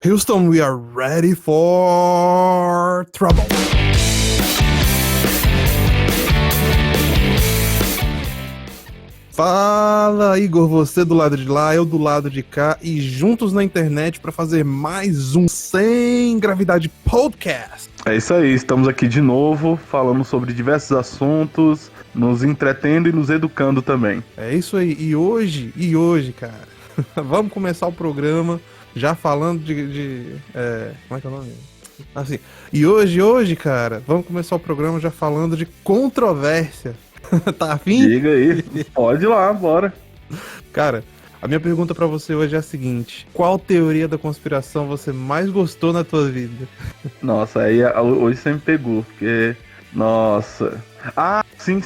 Houston, we are ready for trouble. Fala, Igor, você do lado de lá, eu do lado de cá e juntos na internet para fazer mais um Sem Gravidade Podcast. É isso aí, estamos aqui de novo, falando sobre diversos assuntos, nos entretendo e nos educando também. É isso aí, e hoje, cara, vamos começar o programa já falando como é que é o nome? Assim, e hoje, cara, vamos começar o programa já falando de controvérsia. Tá afim? Diga aí, pode ir lá, bora. Cara, a minha pergunta pra você hoje é a seguinte: qual teoria da conspiração você mais gostou na tua vida? Nossa, aí hoje você me pegou, porque... Nossa... Ah, sim,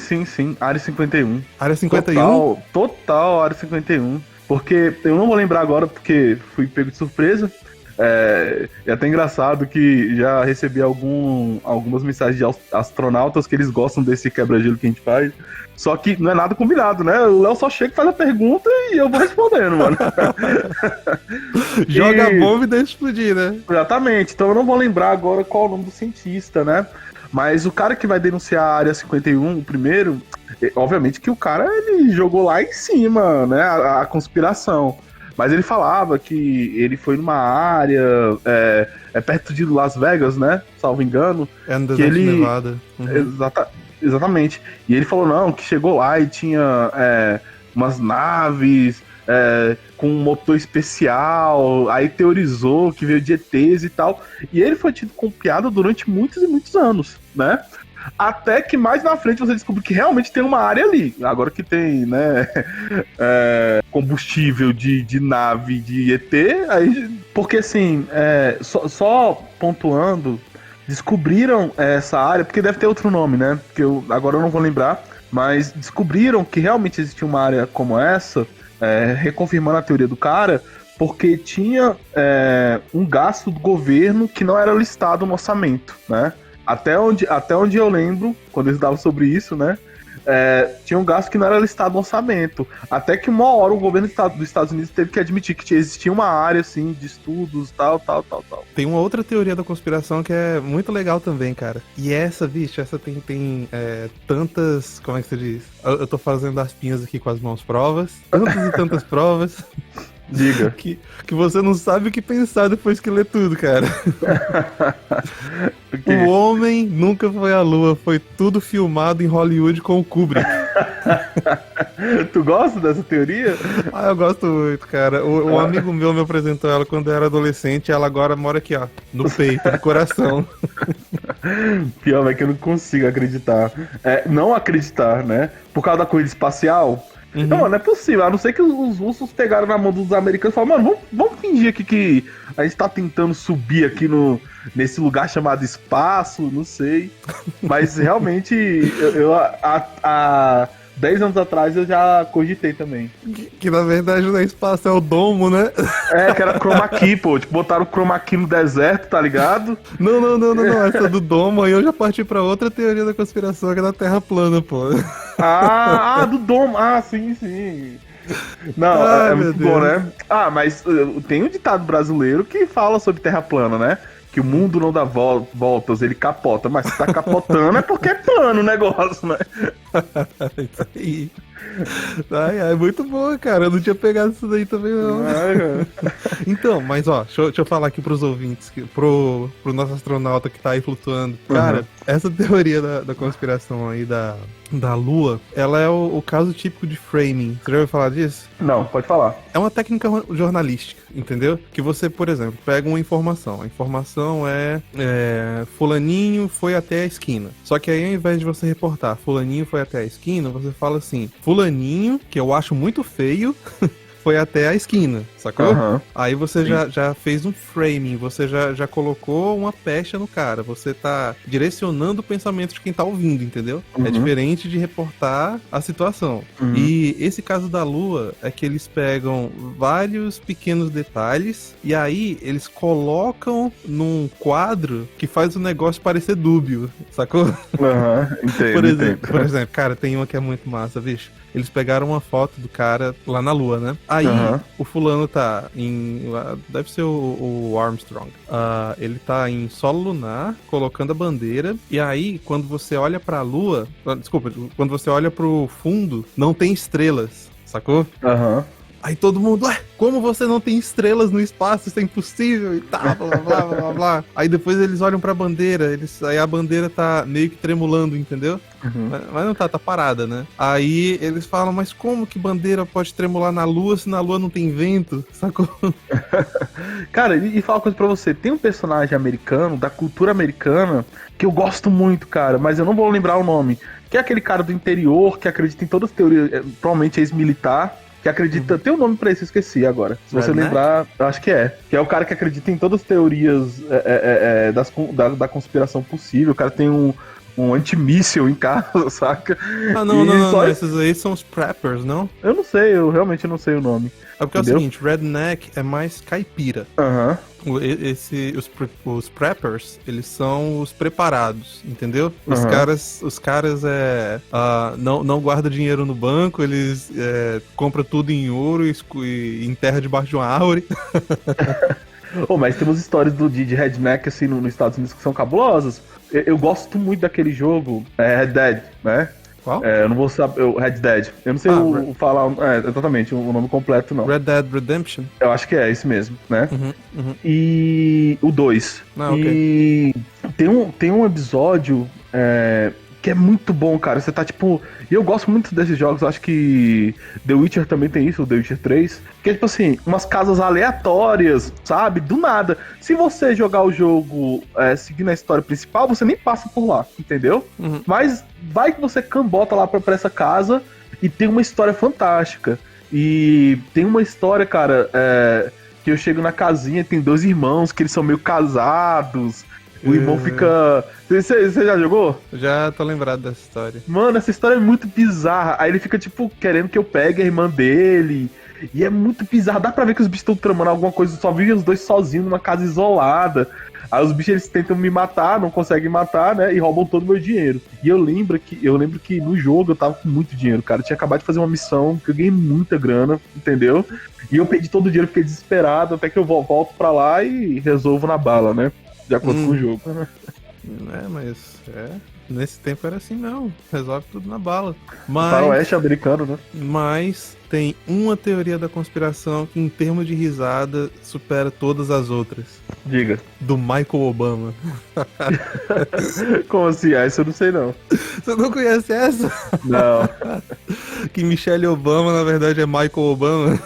Área 51. Área 51? Total Área 51. Porque eu não vou lembrar agora, porque fui pego de surpresa. É até engraçado que já recebi algumas mensagens de astronautas que eles gostam desse quebra-gelo que a gente faz. Só que não é nada combinado, né? O Léo só chega e faz a pergunta e eu vou respondendo, mano. Joga a bomba e deixa explodir, né? Exatamente. Então eu não vou lembrar agora qual é o nome do cientista, né? Mas o cara que vai denunciar a Área 51, o primeiro, obviamente que o cara ele jogou lá em cima, né? A conspiração. Mas ele falava que ele foi numa área perto de Las Vegas, né? Salvo engano. É no que deserto ele... de Nevada. Uhum. Exatamente. E ele falou, não, que chegou lá e tinha umas naves com um motor especial. Aí teorizou que veio de ETs e tal. E ele foi tido como piada durante muitos e muitos anos, né? Até que mais na frente você descobre que realmente tem uma área ali. Agora que tem, né, combustível de nave de ET, aí... Porque assim, só pontuando, descobriram essa área, porque deve ter outro nome, né? Que agora eu não vou lembrar, mas descobriram que realmente existia uma área como essa, reconfirmando a teoria do cara, porque tinha um gasto do governo que não era listado no orçamento, né? Até onde eu lembro, quando eles davam sobre isso, né? Tinha um gasto que não era listado no orçamento. Até que uma hora o governo dos Estados Unidos teve que admitir que existia uma área, assim, de estudos, tal. Tem uma outra teoria da conspiração que é muito legal também, cara. E essa, bicho, tem tantas... Como é que se diz? Eu tô fazendo as pinhas aqui com as mãos provas. Tantas e tantas provas... Diga. Que você não sabe o que pensar depois que lê tudo, cara. O homem nunca foi à lua, foi tudo filmado em Hollywood com o Kubrick. Tu gosta dessa teoria? Ah, eu gosto muito, cara. Um amigo meu me apresentou ela quando eu era adolescente, e ela agora mora aqui, ó, no peito, no coração. Pior é que eu não consigo acreditar. Não acreditar, né? Por causa da corrida espacial. Uhum. Não, não é possível, a não ser que os russos pegaram na mão dos americanos e falaram, mano, vamos fingir aqui que a gente tá tentando subir aqui nesse lugar chamado espaço, não sei. Mas realmente, há 10 anos atrás eu já cogitei também. Que na verdade não é espaço, é o domo, né? Que era chroma key, pô. Tipo, botaram o chroma key no deserto, tá ligado? Não. Essa do domo aí eu já parti pra outra teoria da conspiração, que é da Terra plana, pô. Do domo. Ah, sim. Não, é muito bom, né? Mas tem um ditado brasileiro que fala sobre terra plana, né? Que o mundo não dá voltas, ele capota. Mas se tá capotando é porque é plano o negócio, né? Isso aí. Ai, muito bom, cara. Eu não tinha pegado isso daí também, não. Então, mas ó, deixa eu falar aqui pros ouvintes, pro nosso astronauta que tá aí flutuando. Cara, essa teoria da conspiração aí da Lua, ela é o caso típico de framing. Você já ouviu falar disso? Não, pode falar. É uma técnica jornalística, entendeu? Que você, por exemplo, pega uma informação. A informação é fulaninho foi até a esquina. Só que aí, ao invés de você reportar fulaninho foi até a esquina, você fala assim, fulaninho, que eu acho muito feio... foi até a esquina, sacou? Uhum. Aí você já fez um framing, você já colocou uma pecha no cara, você tá direcionando o pensamento de quem tá ouvindo, entendeu? Uhum. É diferente de reportar a situação. Uhum. E esse caso da Lua é que eles pegam vários pequenos detalhes e aí eles colocam num quadro que faz o negócio parecer dúbio, sacou? Entendo. Por exemplo, cara, tem uma que é muito massa, bicho. eles pegaram uma foto do cara lá na Lua, né? Aí, o fulano tá em... Deve ser o Armstrong. Ele tá em solo lunar, colocando a bandeira, e aí, quando você olha pra Lua... Desculpa, quando você olha pro fundo, não tem estrelas, sacou? Aí todo mundo, como você não tem estrelas no espaço? Isso é impossível e tal, blá, blá, blá, blá. Aí depois eles olham pra bandeira, aí a bandeira tá meio que tremulando, entendeu? Mas não tá parada, né? Aí eles falam, mas como que bandeira pode tremular na Lua se na Lua não tem vento? Sacou? Cara, e fala uma coisa pra você, tem um personagem americano, da cultura americana, que eu gosto muito, cara, mas eu não vou lembrar o nome, que é aquele cara do interior, que acredita em todas as teorias, provavelmente ex-militar, que acredita... Tem um nome pra isso, eu esqueci agora. Se você lembrar, eu acho que é. Que é o cara que acredita em todas as teorias da conspiração possível. O cara tem um antimíssil em casa, saca? Não. Esses aí são os preppers, não? Eu não sei, eu realmente não sei o nome. É porque é o seguinte, redneck é mais caipira. Os preppers, eles são os preparados, entendeu? Os caras não guardam dinheiro no banco, eles compram tudo em ouro e enterra debaixo de uma árvore. Mas temos histórias de redneck assim nos Estados Unidos que são cabulosas. Eu gosto muito daquele jogo, Red Dead, né? Qual? Eu não vou saber. Red Dead. Eu não sei falar exatamente o nome completo, não. Red Dead Redemption? Eu acho que é esse mesmo, né? E o 2. E tem um episódio que é muito bom, cara. Você tá tipo... E eu gosto muito desses jogos. Eu acho que The Witcher também tem isso, o The Witcher 3. Que é tipo assim, umas casas aleatórias, sabe? Do nada. Se você jogar o jogo seguindo a história principal, você nem passa por lá, entendeu? Mas vai que você cambota lá pra essa casa e tem uma história fantástica. E tem uma história, cara, que eu chego na casinha e tem 2 irmãos que eles são meio casados. O irmão fica... Você já jogou? Já tô lembrado dessa história. Mano, essa história é muito bizarra. Aí ele fica, tipo, querendo que eu pegue a irmã dele. E é muito bizarro. Dá pra ver que os bichos estão tramando alguma coisa. Só vivem os dois sozinhos numa casa isolada. Aí os bichos eles tentam me matar, não conseguem matar, né? E roubam todo o meu dinheiro. E eu lembro que no jogo eu tava com muito dinheiro, cara. Eu tinha acabado de fazer uma missão que eu ganhei muita grana, entendeu? E eu perdi todo o dinheiro, fiquei desesperado. Até que eu volto pra lá e resolvo na bala, né? De acordo com o jogo. Nesse tempo era assim, não. Resolve tudo na bala. Mas... Faroeste americano, né? Mas tem uma teoria da conspiração que, em termos de risada, supera todas as outras. Diga. Do Michael Obama. Como assim? Essa eu não sei, não. Você não conhece essa? Não. Que Michelle Obama, na verdade, é Michael Obama.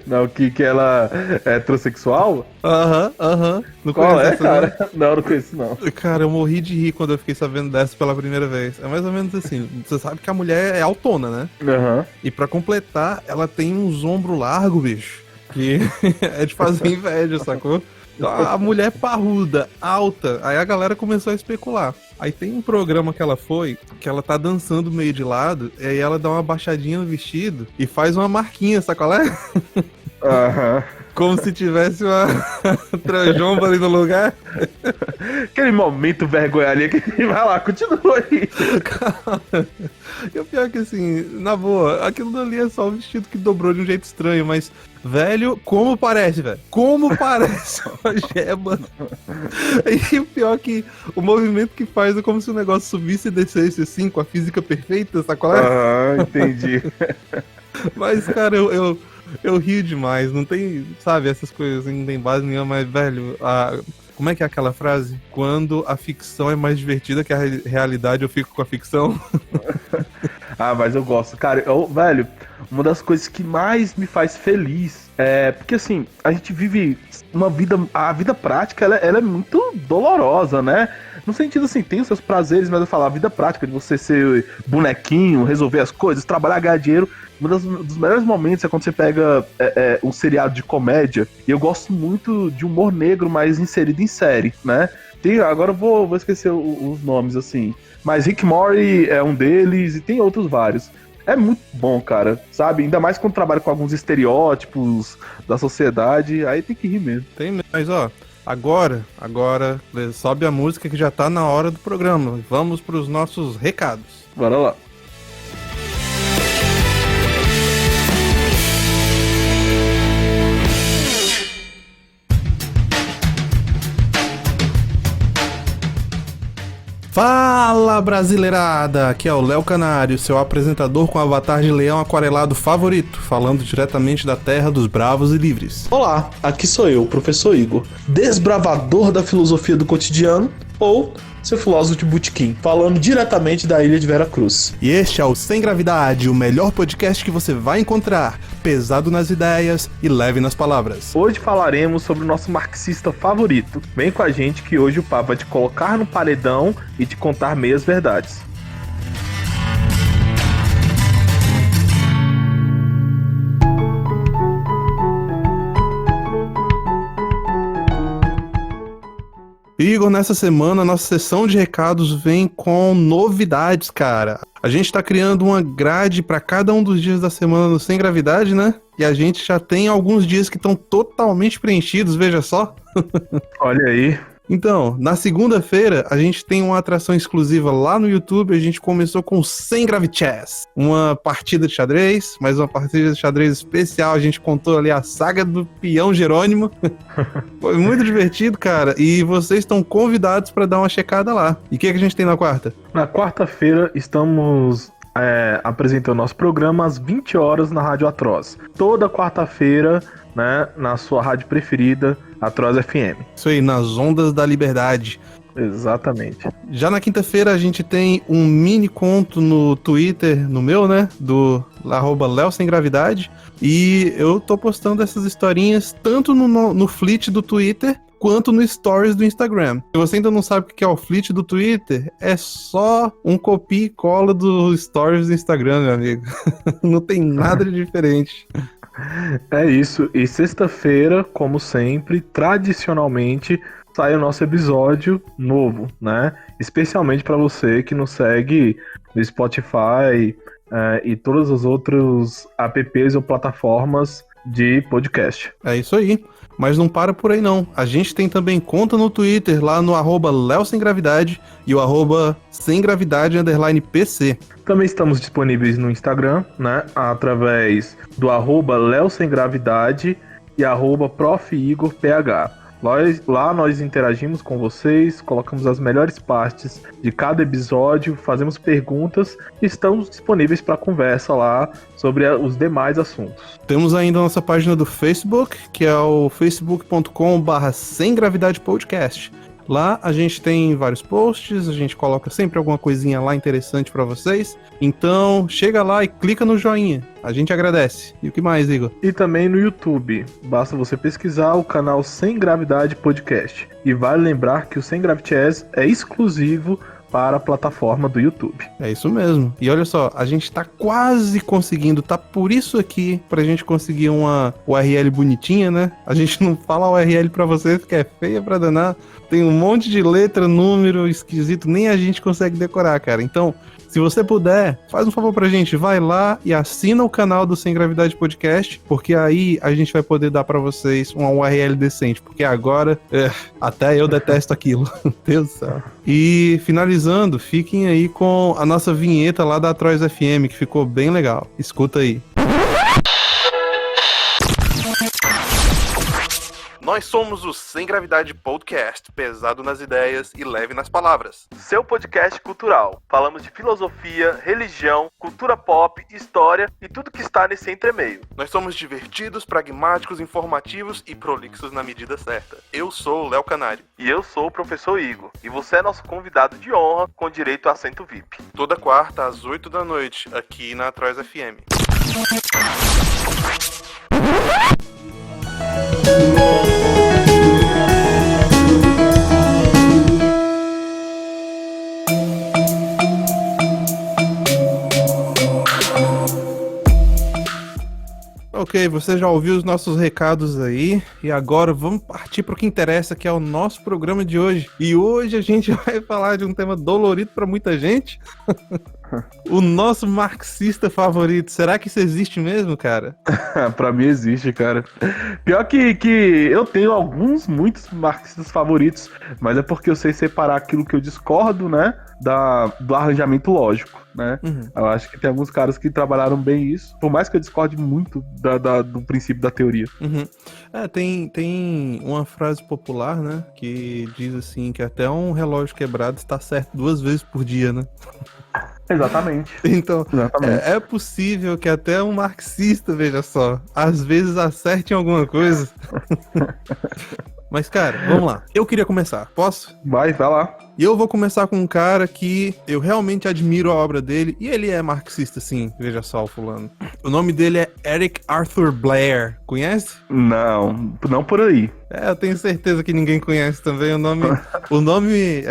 Não, que ela é transexual? Aham. Não Qual conhece é, essa, cara? Não conheço, não. Cara, eu morri de rir quando eu fiquei sabendo dessa pela primeira vez. É mais ou menos assim, você sabe que a mulher é autona, né? E pra completar, ela tem uns ombros largos, bicho. Que é de fazer inveja, sacou? A mulher parruda, alta, aí a galera começou a especular. Aí tem um programa que ela tá dançando meio de lado, e aí ela dá uma baixadinha no vestido e faz uma marquinha, sabe qual é? Como se tivesse uma transjomba ali no lugar. Aquele momento vergonha ali, que vai lá, continua aí. Cara, e o pior é que assim, na boa, aquilo dali é só o vestido que dobrou de um jeito estranho, mas, velho, como parece, velho? Como parece uma gema. E o pior é que o movimento que faz é como se o negócio subisse e descesse assim, com a física perfeita, sabe qual é? Entendi. Mas, cara, eu rio demais, não tem, sabe, essas coisas assim, não tem base nenhuma, mas, velho, como é que é aquela frase? Quando a ficção é mais divertida que a realidade, eu fico com a ficção. Mas eu gosto. Cara, velho, uma das coisas que mais me faz feliz porque assim, a gente vive uma vida, a vida prática, ela é muito dolorosa, né? No sentido assim, tem os seus prazeres, mas eu falo, a vida prática de você ser bonequinho, resolver as coisas, trabalhar, ganhar dinheiro. Um dos melhores momentos é quando você pega um seriado de comédia, e eu gosto muito de humor negro, mas inserido em série, né? Agora eu vou esquecer os nomes, assim. Mas Rick Morty é um deles, e tem outros vários. É muito bom, cara, sabe? Ainda mais quando trabalha com alguns estereótipos da sociedade, aí tem que rir mesmo. Tem, mas agora, sobe a música que já tá na hora do programa. Vamos pros nossos recados. Bora lá. Fala, brasileirada! Aqui é o Léo Canário, seu apresentador com avatar de leão aquarelado favorito, falando diretamente da terra dos bravos e livres. Olá, aqui sou eu, o professor Igor, desbravador da filosofia do cotidiano, ou seu filósofo de botequim, falando diretamente da ilha de Vera Cruz. E este é o Sem Gravidade, o melhor podcast que você vai encontrar, pesado nas ideias e leve nas palavras. Hoje falaremos sobre o nosso marxista favorito. Vem com a gente que hoje o papo vai te colocar no paredão e te contar meias verdades. Igor, nessa semana, nossa sessão de recados vem com novidades, cara. A gente tá criando uma grade para cada um dos dias da semana no Sem Gravidade, né? E a gente já tem alguns dias que estão totalmente preenchidos, veja só. Olha aí. Então, na segunda-feira, a gente tem uma atração exclusiva lá no YouTube. A gente começou com o Sem Gravichess, uma partida de xadrez, mas uma partida de xadrez especial. A gente contou ali a saga do peão Jerônimo. Foi muito divertido, cara, e vocês estão convidados para dar uma checada lá. E o que a gente tem na quarta? Na quarta-feira, estamos apresentando nosso programa às 20 horas na Rádio Atroz. Toda quarta-feira, né, na sua rádio preferida, Atroz FM. Isso aí, nas ondas da liberdade. Exatamente. Já na quinta-feira a gente tem um mini conto no Twitter, no meu, né, do @Léo Sem Gravidade, e eu tô postando essas historinhas tanto no Fleet do Twitter quanto no Stories do Instagram. Se você ainda não sabe o que é o Fleet do Twitter, é só um copia e cola do Stories do Instagram, meu amigo. Não tem nada de diferente. É isso, e sexta-feira, como sempre, tradicionalmente, sai o nosso episódio novo, né? Especialmente para você que nos segue no Spotify e todos os outros apps ou plataformas de podcast. É isso aí. Mas não para por aí não. A gente tem também conta no Twitter, lá no @Léo Sem Gravidade e o @SemGravidade_PC. Também estamos disponíveis no Instagram, né? Através do @Léo Sem Gravidade e @ProfIgorPH. Lá nós interagimos com vocês, colocamos as melhores partes de cada episódio, fazemos perguntas e estamos disponíveis para conversa lá sobre os demais assuntos. Temos ainda a nossa página do Facebook, que é o facebook.com/Sem Gravidade Podcast. Lá a gente tem vários posts, a gente coloca sempre alguma coisinha lá interessante pra vocês. Então chega lá e clica no joinha, a gente agradece. E o que mais, Igor? E também no YouTube, basta você pesquisar o canal Sem Gravidade Podcast. E vale lembrar que o Sem Gravichess é exclusivo para a plataforma do YouTube. É isso mesmo. E olha só, a gente tá quase conseguindo, tá por isso aqui, pra gente conseguir uma URL bonitinha, né? A gente não fala a URL pra vocês, que é feia pra danar. Tem um monte de letra, número esquisito, nem a gente consegue decorar, cara. Então, se você puder, faz um favor pra gente, vai lá e assina o canal do Sem Gravidade Podcast, porque aí a gente vai poder dar pra vocês uma URL decente, porque agora, até eu detesto aquilo. Meu Deus do céu. E finalizando, fiquem aí com a nossa vinheta lá da Atroz FM, que ficou bem legal. Escuta aí. Nós somos o Sem Gravidade Podcast, pesado nas ideias e leve nas palavras. Seu podcast cultural. Falamos de filosofia, religião, cultura pop, história e tudo que está nesse entremeio. Nós somos divertidos, pragmáticos, informativos e prolixos na medida certa. Eu sou o Léo Canário. E eu sou o professor Igor. E você é nosso convidado de honra com direito a assento VIP. Toda quarta às 8 da noite, aqui na Atroz FM. Ok, você já ouviu os nossos recados aí, e agora vamos partir para o que interessa, que é o nosso programa de hoje. E hoje a gente vai falar de um tema dolorido para muita gente. O nosso marxista favorito, será que isso existe mesmo, cara? Pra mim existe, cara. Pior que eu tenho muitos marxistas favoritos, mas é porque eu sei separar aquilo que eu discordo, né, do arranjamento lógico, né? Uhum. Eu acho que tem alguns caras que trabalharam bem isso, por mais que eu discorde muito do princípio da teoria. Uhum. Tem uma frase popular, né, que diz assim, que até um relógio quebrado está certo 2 vezes por dia, né? Exatamente. Então, Exatamente. é possível que até um marxista, veja só, às vezes acerte em alguma coisa. Mas, cara, vamos lá. Eu queria começar, posso? Vai lá. E eu vou começar com um cara que eu realmente admiro a obra dele, e ele é marxista, sim, veja só o fulano. O nome dele é Eric Arthur Blair, conhece? Não por aí. Eu tenho certeza que ninguém conhece também o nome. O nome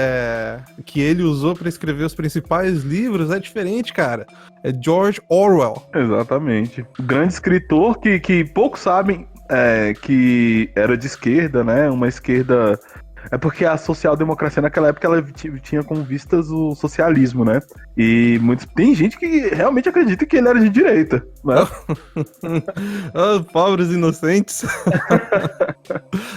que ele usou para escrever os principais livros é diferente, cara. É George Orwell. Exatamente. Grande escritor que poucos sabem que era de esquerda, né? Uma esquerda. É porque a social-democracia naquela época ela tinha como vistas o socialismo, né? E tem gente que realmente acredita que ele era de direita, né? Pobres inocentes.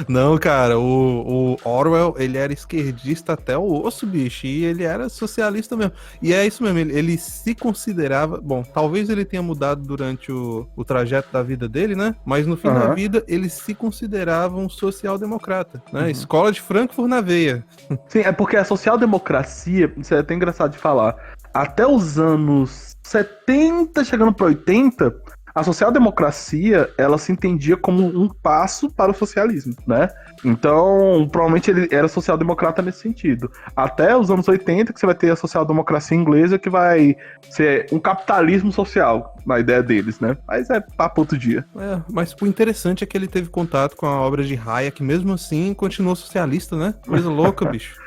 Não, cara, o Orwell, ele era esquerdista até o osso, bicho, e ele era socialista mesmo. E é isso mesmo, ele se considerava... Bom, talvez ele tenha mudado durante o trajeto da vida dele, né? Mas no fim da vida, ele se considerava um social-democrata, né? Escola de Frankfurt na veia. Sim, é porque a social-democracia, isso é até engraçado de falar, até os anos 70, chegando para 80, a social-democracia, ela se entendia como um passo para o socialismo, né? Então, provavelmente ele era social-democrata nesse sentido. Até os anos 80, que você vai ter a social-democracia inglesa, que vai ser um capitalismo social, na ideia deles, né? Mas é papo outro dia. Mas o interessante é que ele teve contato com a obra de Hayek, mesmo assim continuou socialista, né? Coisa louca, bicho.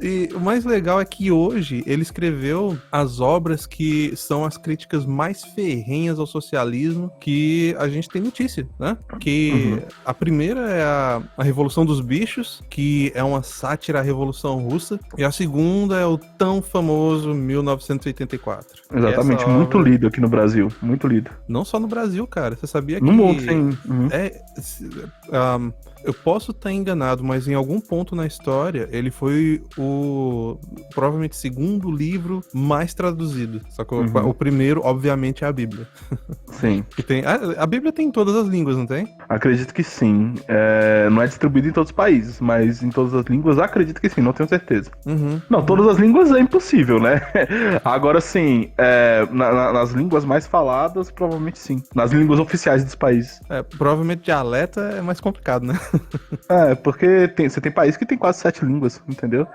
E o mais legal é que hoje ele escreveu as obras que são as críticas mais ferrenhas ao socialismo que a gente tem notícia, né? Que a primeira é a Revolução dos Bichos, que é uma sátira à Revolução Russa, e a segunda é o tão famoso 1984. Exatamente, obra... muito lido aqui no Brasil, muito lido. Não só no Brasil, cara, você sabia que... No mundo, sim. Eu posso estar enganado, mas em algum ponto na história ele foi o provavelmente segundo livro mais traduzido. Só que o primeiro, obviamente, é a Bíblia. Sim. Que tem, a Bíblia tem em todas as línguas, não tem? Acredito que sim. Não é distribuído em todos os países, mas em todas as línguas acredito que sim, não tenho certeza. Não, todas as línguas é impossível, né? Agora sim, nas línguas mais faladas, provavelmente sim. Nas línguas oficiais dos países. Provavelmente dialeto é mais complicado, né? Porque você tem país que tem quase 7 línguas, entendeu?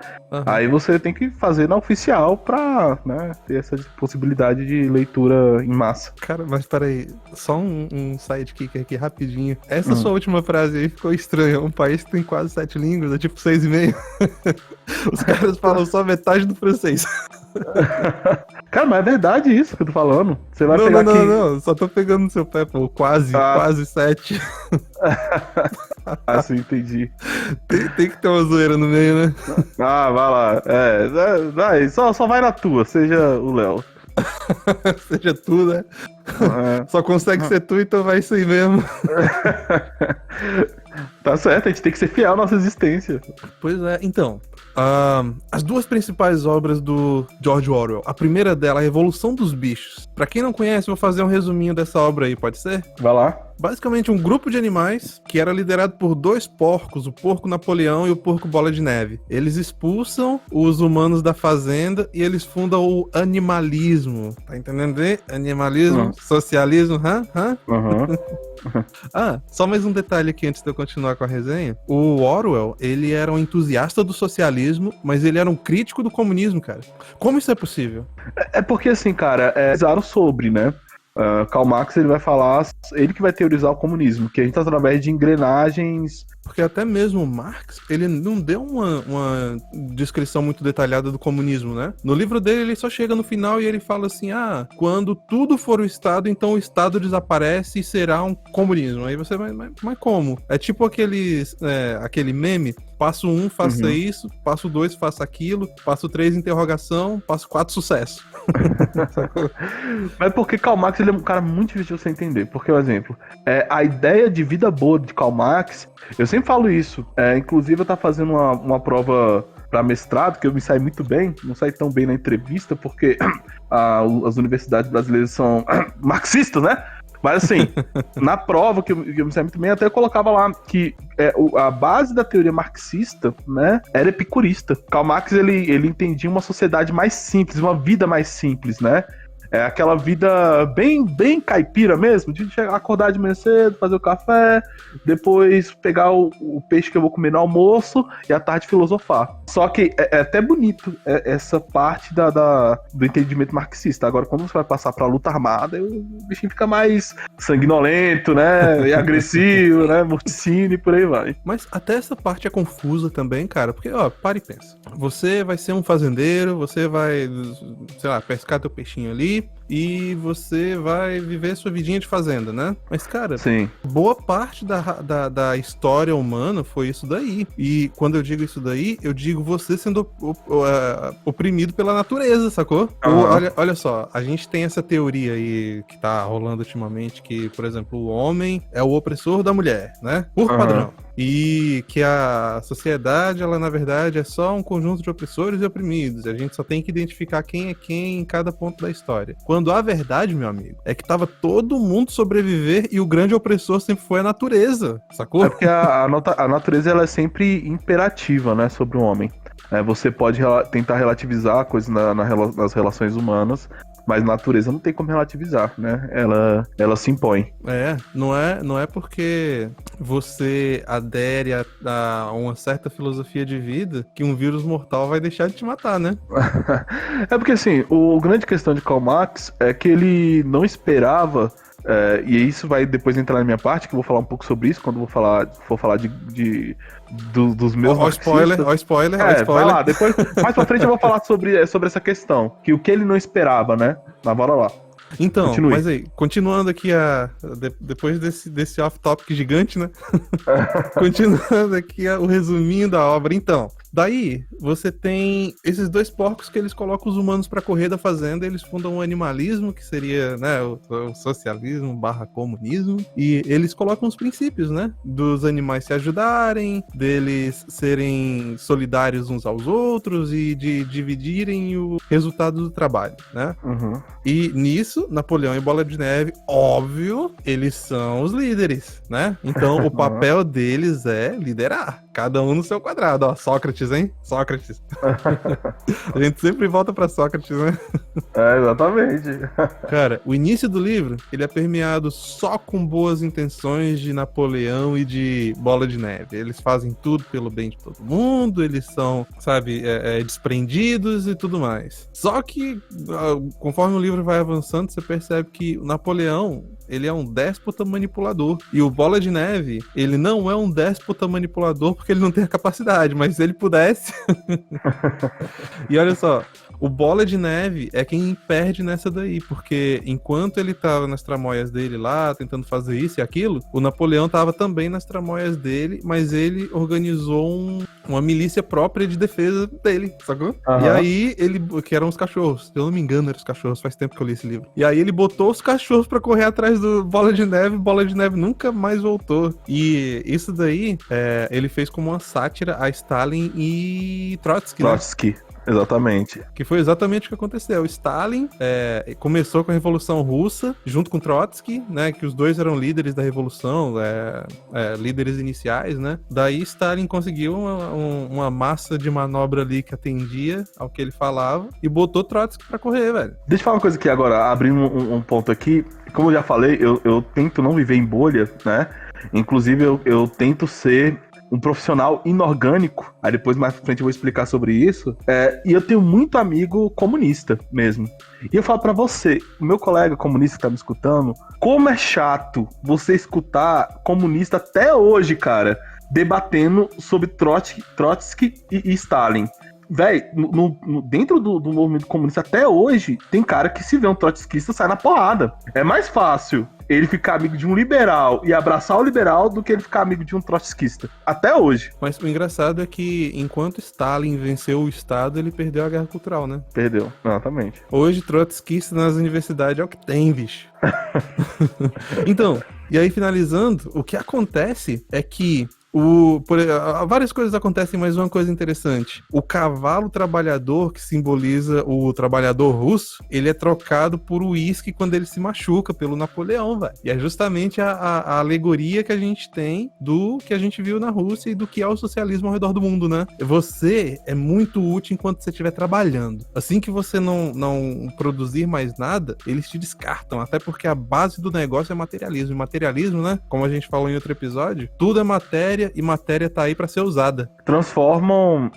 Aí você tem que fazer na oficial pra, né, ter essa possibilidade de leitura em massa. Cara, mas peraí, só um sidekick aqui rapidinho. Essa sua última frase aí ficou estranha. Um país que tem quase 7 línguas, é tipo 6,5. Os caras falam só metade do francês. Cara, mas é verdade isso que eu tô falando. Você vai não, só tô pegando no seu pé, pô. Quase 7. Sim, entendi. Tem que ter uma zoeira no meio, né? Vai lá. Vai, só vai na tua, seja o Léo. Seja tu, né? Só consegue ser tu, então vai isso aí mesmo. Tá certo, a gente tem que ser fiel à nossa existência. Pois é, então. As duas principais obras do George Orwell. A primeira dela, A Revolução dos Bichos. Pra quem não conhece, vou fazer um resuminho dessa obra aí, pode ser? Vai lá. Basicamente um grupo de animais que era liderado por 2 porcos, o porco Napoleão e o porco Bola de Neve. Eles expulsam os humanos da fazenda e eles fundam o animalismo. Tá entendendo? Animalismo, socialismo, só mais um detalhe aqui antes de eu continuar com a resenha. O Orwell, ele era um entusiasta do socialismo, mas ele era um crítico do comunismo, cara. Como isso é possível? É porque assim, cara, usaram sobre, né? Karl Marx, ele vai falar, ele que vai teorizar o comunismo, que a gente através de engrenagens... Porque até mesmo Marx, ele não deu uma descrição muito detalhada do comunismo, né? No livro dele, ele só chega no final e ele fala assim, quando tudo for o Estado, então o Estado desaparece e será um comunismo. Aí você vai, mas como? É tipo aquele meme, passo 1, faça isso, passo 2, faça aquilo, passo 3, interrogação, passo 4, sucesso. Mas porque Karl Marx ele é um cara muito difícil de você entender. Porque, por exemplo, a ideia de vida boa de Karl Marx, eu sempre falo isso. Inclusive, eu tava fazendo uma prova para mestrado, que eu me saí muito bem, não saí tão bem na entrevista, porque as universidades brasileiras são marxistas, né? Mas assim, na prova que eu me saí muito bem, até eu colocava lá que a base da teoria marxista, né, era epicurista. Karl Marx, ele entendia uma sociedade mais simples, uma vida mais simples, né? Aquela vida bem, bem caipira mesmo, de acordar de manhã cedo, fazer o café, depois pegar o peixe que eu vou comer no almoço e à tarde filosofar. Só que é até bonito essa parte do entendimento marxista. Agora, quando você vai passar pra luta armada, o bichinho fica mais sanguinolento, né? E agressivo, né? Morticínio e por aí vai. Mas até essa parte é confusa também, cara, porque, ó, para e pensa. Você vai ser um fazendeiro, você vai, sei lá, pescar teu peixinho ali, e você vai viver sua vidinha de fazenda, né? Mas, cara, sim, boa parte da história humana foi isso daí. E quando eu digo isso daí, eu digo você sendo oprimido pela natureza, sacou? Olha só, a gente tem essa teoria aí que tá rolando ultimamente, que, por exemplo, o homem é o opressor da mulher, né? Por padrão. E que a sociedade, ela na verdade é só um conjunto de opressores e oprimidos. A gente só tem que identificar quem é quem em cada ponto da história. Quando a verdade, meu amigo, é que tava todo mundo sobreviver e o grande opressor sempre foi a natureza, sacou? É porque a natureza ela é sempre imperativa, né, sobre o homem. Você pode tentar relativizar coisas nas relações humanas, mas a natureza não tem como relativizar, né? Ela se impõe. Não é porque você adere a uma certa filosofia de vida que um vírus mortal vai deixar de te matar, né? É porque, assim, a grande questão de Karl Marx é que ele não esperava, e isso vai depois entrar na minha parte, que eu vou falar um pouco sobre isso, quando for falar dos meus marxistas. Ó spoiler. Vai lá, depois, mais pra frente eu vou falar sobre essa questão, que o que ele não esperava, né? Mas bora lá. Então, Continue. Mas aí, continuando aqui depois desse off-topic gigante, né? Continuando aqui o resuminho da obra. Então, daí você tem esses dois porcos que eles colocam os humanos pra correr da fazenda, eles fundam o animalismo, que seria, né, o socialismo / comunismo, e eles colocam os princípios, né, dos animais se ajudarem, deles serem solidários uns aos outros e de dividirem o resultado do trabalho, né? E nisso, Napoleão e Bola de Neve, óbvio, eles são os líderes, né? Então o papel deles é liderar, cada um no seu quadrado. Ó, Sócrates, hein? Sócrates. A gente sempre volta pra Sócrates, né? Exatamente. Cara, o início do livro, ele é permeado só com boas intenções de Napoleão e de Bola de Neve. Eles fazem tudo pelo bem de todo mundo, eles são, sabe, desprendidos e tudo mais. Só que, conforme o livro vai avançando, você percebe que o Napoleão, ele é um déspota manipulador. E o Bola de Neve, ele não é um déspota manipulador porque ele não tem a capacidade, mas se ele pudesse... E olha só, o Bola de Neve é quem perde nessa daí, porque enquanto ele tava nas tramóias dele lá, tentando fazer isso e aquilo, o Napoleão tava também nas tramóias dele, mas ele organizou uma milícia própria de defesa dele, sacou? E aí, que eram os cachorros, se eu não me engano eram os cachorros, faz tempo que eu li esse livro. E aí ele botou os cachorros pra correr atrás do Bola de Neve nunca mais voltou. E isso daí, ele fez como uma sátira a Stalin e Trotsky, né? Exatamente. Que foi exatamente o que aconteceu. Stalin começou com a Revolução Russa, junto com Trotsky, né? Que os dois eram líderes da Revolução, líderes iniciais, né? Daí Stalin conseguiu uma massa de manobra ali que atendia ao que ele falava e botou Trotsky pra correr, velho. Deixa eu falar uma coisa aqui agora, abrindo um ponto aqui. Como eu já falei, eu tento não viver em bolha, né? Inclusive, eu tento ser um profissional inorgânico. Aí depois, mais pra frente, eu vou explicar sobre isso. E eu tenho muito amigo comunista mesmo. E eu falo pra você, o meu colega comunista que tá me escutando, como é chato você escutar comunista até hoje, cara, debatendo sobre Trotsky e Stalin. Véi, dentro do movimento comunista até hoje, tem cara que se vê um trotskista sai na porrada. É mais fácil ele ficar amigo de um liberal e abraçar o liberal do que ele ficar amigo de um trotskista. Até hoje. Mas o engraçado é que enquanto Stalin venceu o Estado, ele perdeu a guerra cultural, né? Perdeu, exatamente. Hoje, trotskista nas universidades é o que tem, bicho. Então, e aí finalizando, o que acontece é que várias coisas acontecem, mas uma coisa interessante. O cavalo trabalhador, que simboliza o trabalhador russo, ele é trocado por uísque quando ele se machuca pelo Napoleão, velho. E é justamente a alegoria que a gente tem do que a gente viu na Rússia e do que é o socialismo ao redor do mundo, né? Você é muito útil enquanto você estiver trabalhando. Assim que você não produzir mais nada, eles te descartam, até porque a base do negócio é materialismo. E materialismo, né? Como a gente falou em outro episódio, tudo é matéria e matéria tá aí pra ser usada. Transformam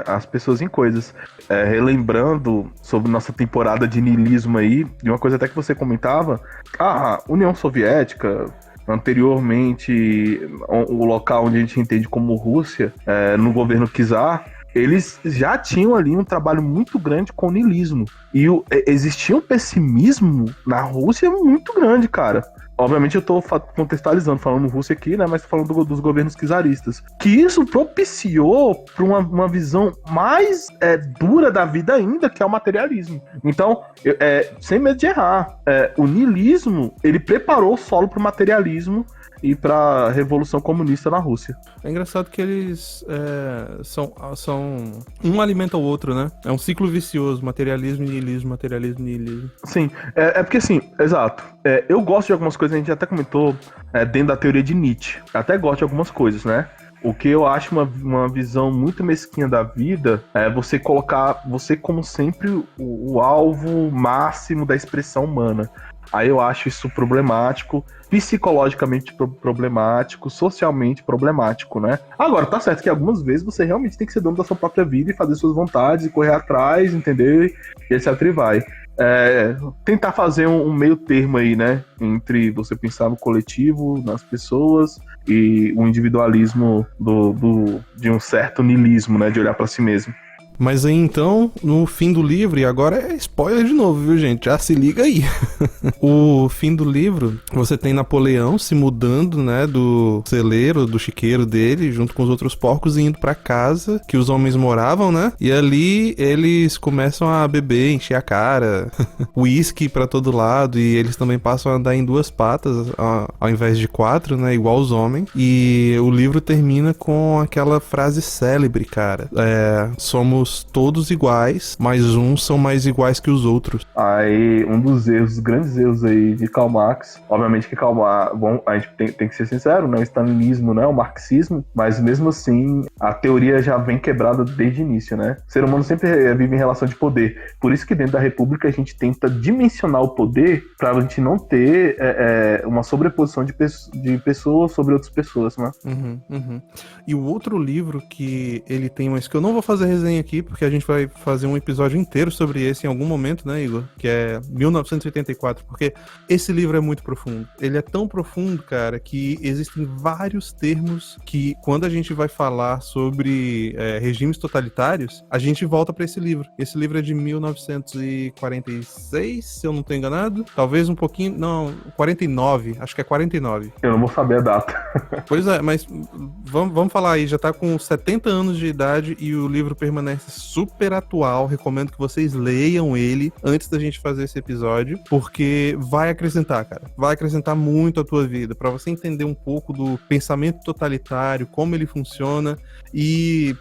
as pessoas em coisas. Relembrando sobre nossa temporada de niilismo aí, de uma coisa até que você comentava, a União Soviética, anteriormente o local onde a gente entende como Rússia, no governo czar, eles já tinham ali um trabalho muito grande com o niilismo. E existia um pessimismo na Rússia muito grande, cara. Obviamente eu tô contextualizando, falando Rússia aqui, né, mas falando dos governos czaristas. Que isso propiciou para uma visão mais dura da vida ainda, que é o materialismo. Então, sem medo de errar, o niilismo, ele preparou o solo para o materialismo e para a Revolução Comunista na Rússia. É engraçado que eles são um alimenta o outro, né? É um ciclo vicioso, materialismo, niilismo, materialismo, niilismo. Sim, porque assim, exato. Eu gosto de algumas coisas, a gente até comentou dentro da teoria de Nietzsche. Eu até gosto de algumas coisas, né? O que eu acho uma visão muito mesquinha da vida é você colocar você como sempre o alvo máximo da expressão humana. Aí eu acho isso problemático, psicologicamente problemático, socialmente problemático, né? Agora, tá certo que algumas vezes você realmente tem que ser dono da sua própria vida e fazer suas vontades e correr atrás, entendeu? E etc. e vai. Tentar fazer um meio termo aí, né? Entre você pensar no coletivo, nas pessoas e o individualismo de um certo niilismo, né? De olhar pra si mesmo. Mas aí então, no fim do livro, e agora é spoiler de novo, viu, gente? Já se liga aí. O fim do livro, você tem Napoleão se mudando, né, do celeiro, do chiqueiro dele, junto com os outros porcos, e indo pra casa que os homens moravam, né? E ali eles começam a beber, encher a cara, uísque pra todo lado, e eles também passam a andar em duas patas, ao invés de quatro, né, igual os homens. E o livro termina com aquela frase célebre, cara. Somos todos iguais, mas uns são mais iguais que os outros. Aí, um dos grandes erros aí de Karl Marx, obviamente que Karl Marx, bom, a gente tem que ser sincero, né, o stalinismo, né, o marxismo, mas mesmo assim, a teoria já vem quebrada desde o início, né? O ser humano sempre vive em relação de poder, por isso que dentro da república a gente tenta dimensionar o poder pra gente não ter uma sobreposição de pessoas sobre outras pessoas, né? E o outro livro que ele tem, mas que eu não vou fazer resenha aqui, porque a gente vai fazer um episódio inteiro sobre esse em algum momento, né, Igor? Que é 1984, porque esse livro é muito profundo. Ele é tão profundo, cara, que existem vários termos que, quando a gente vai falar sobre regimes totalitários, a gente volta pra esse livro. Esse livro é de 1946, se eu não tô enganado. Talvez um pouquinho... Não, 49. Acho que é 49. Eu não vou saber a data. Pois é, mas vamos falar aí. Já tá com 70 anos de idade e o livro permanece super atual. Recomendo que vocês leiam ele antes da gente fazer esse episódio, porque vai acrescentar, cara. Vai acrescentar muito à tua vida, pra você entender um pouco do pensamento totalitário, como ele funciona. E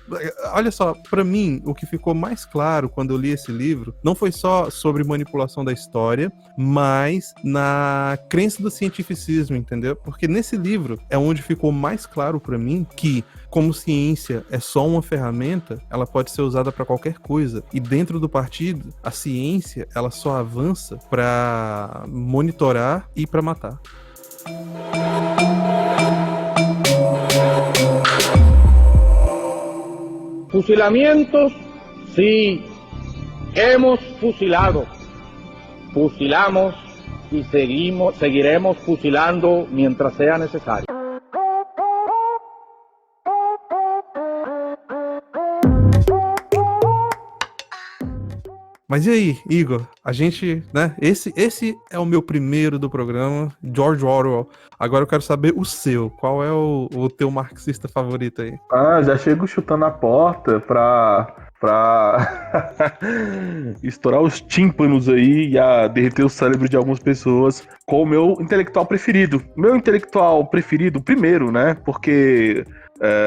olha só, pra mim, o que ficou mais claro quando eu li esse livro não foi só sobre manipulação da história, mas na crença do cientificismo, entendeu? Porque nesse livro é onde ficou mais claro pra mim que, como ciência é só uma ferramenta, ela pode ser usada para qualquer coisa. E dentro do partido, a ciência, ela só avança para monitorar e para matar. Fusilamientos, sí, hemos fusilado, fusilamos y seguiremos fusilando mientras sea necesario. Mas e aí, Igor? A gente, né? Esse é o meu primeiro do programa, George Orwell. Agora eu quero saber o seu. Qual é o teu marxista favorito aí? Já chego chutando a porta pra estourar os tímpanos aí e derreter o cérebro de algumas pessoas com o meu intelectual preferido. Meu intelectual preferido, primeiro, né? Porque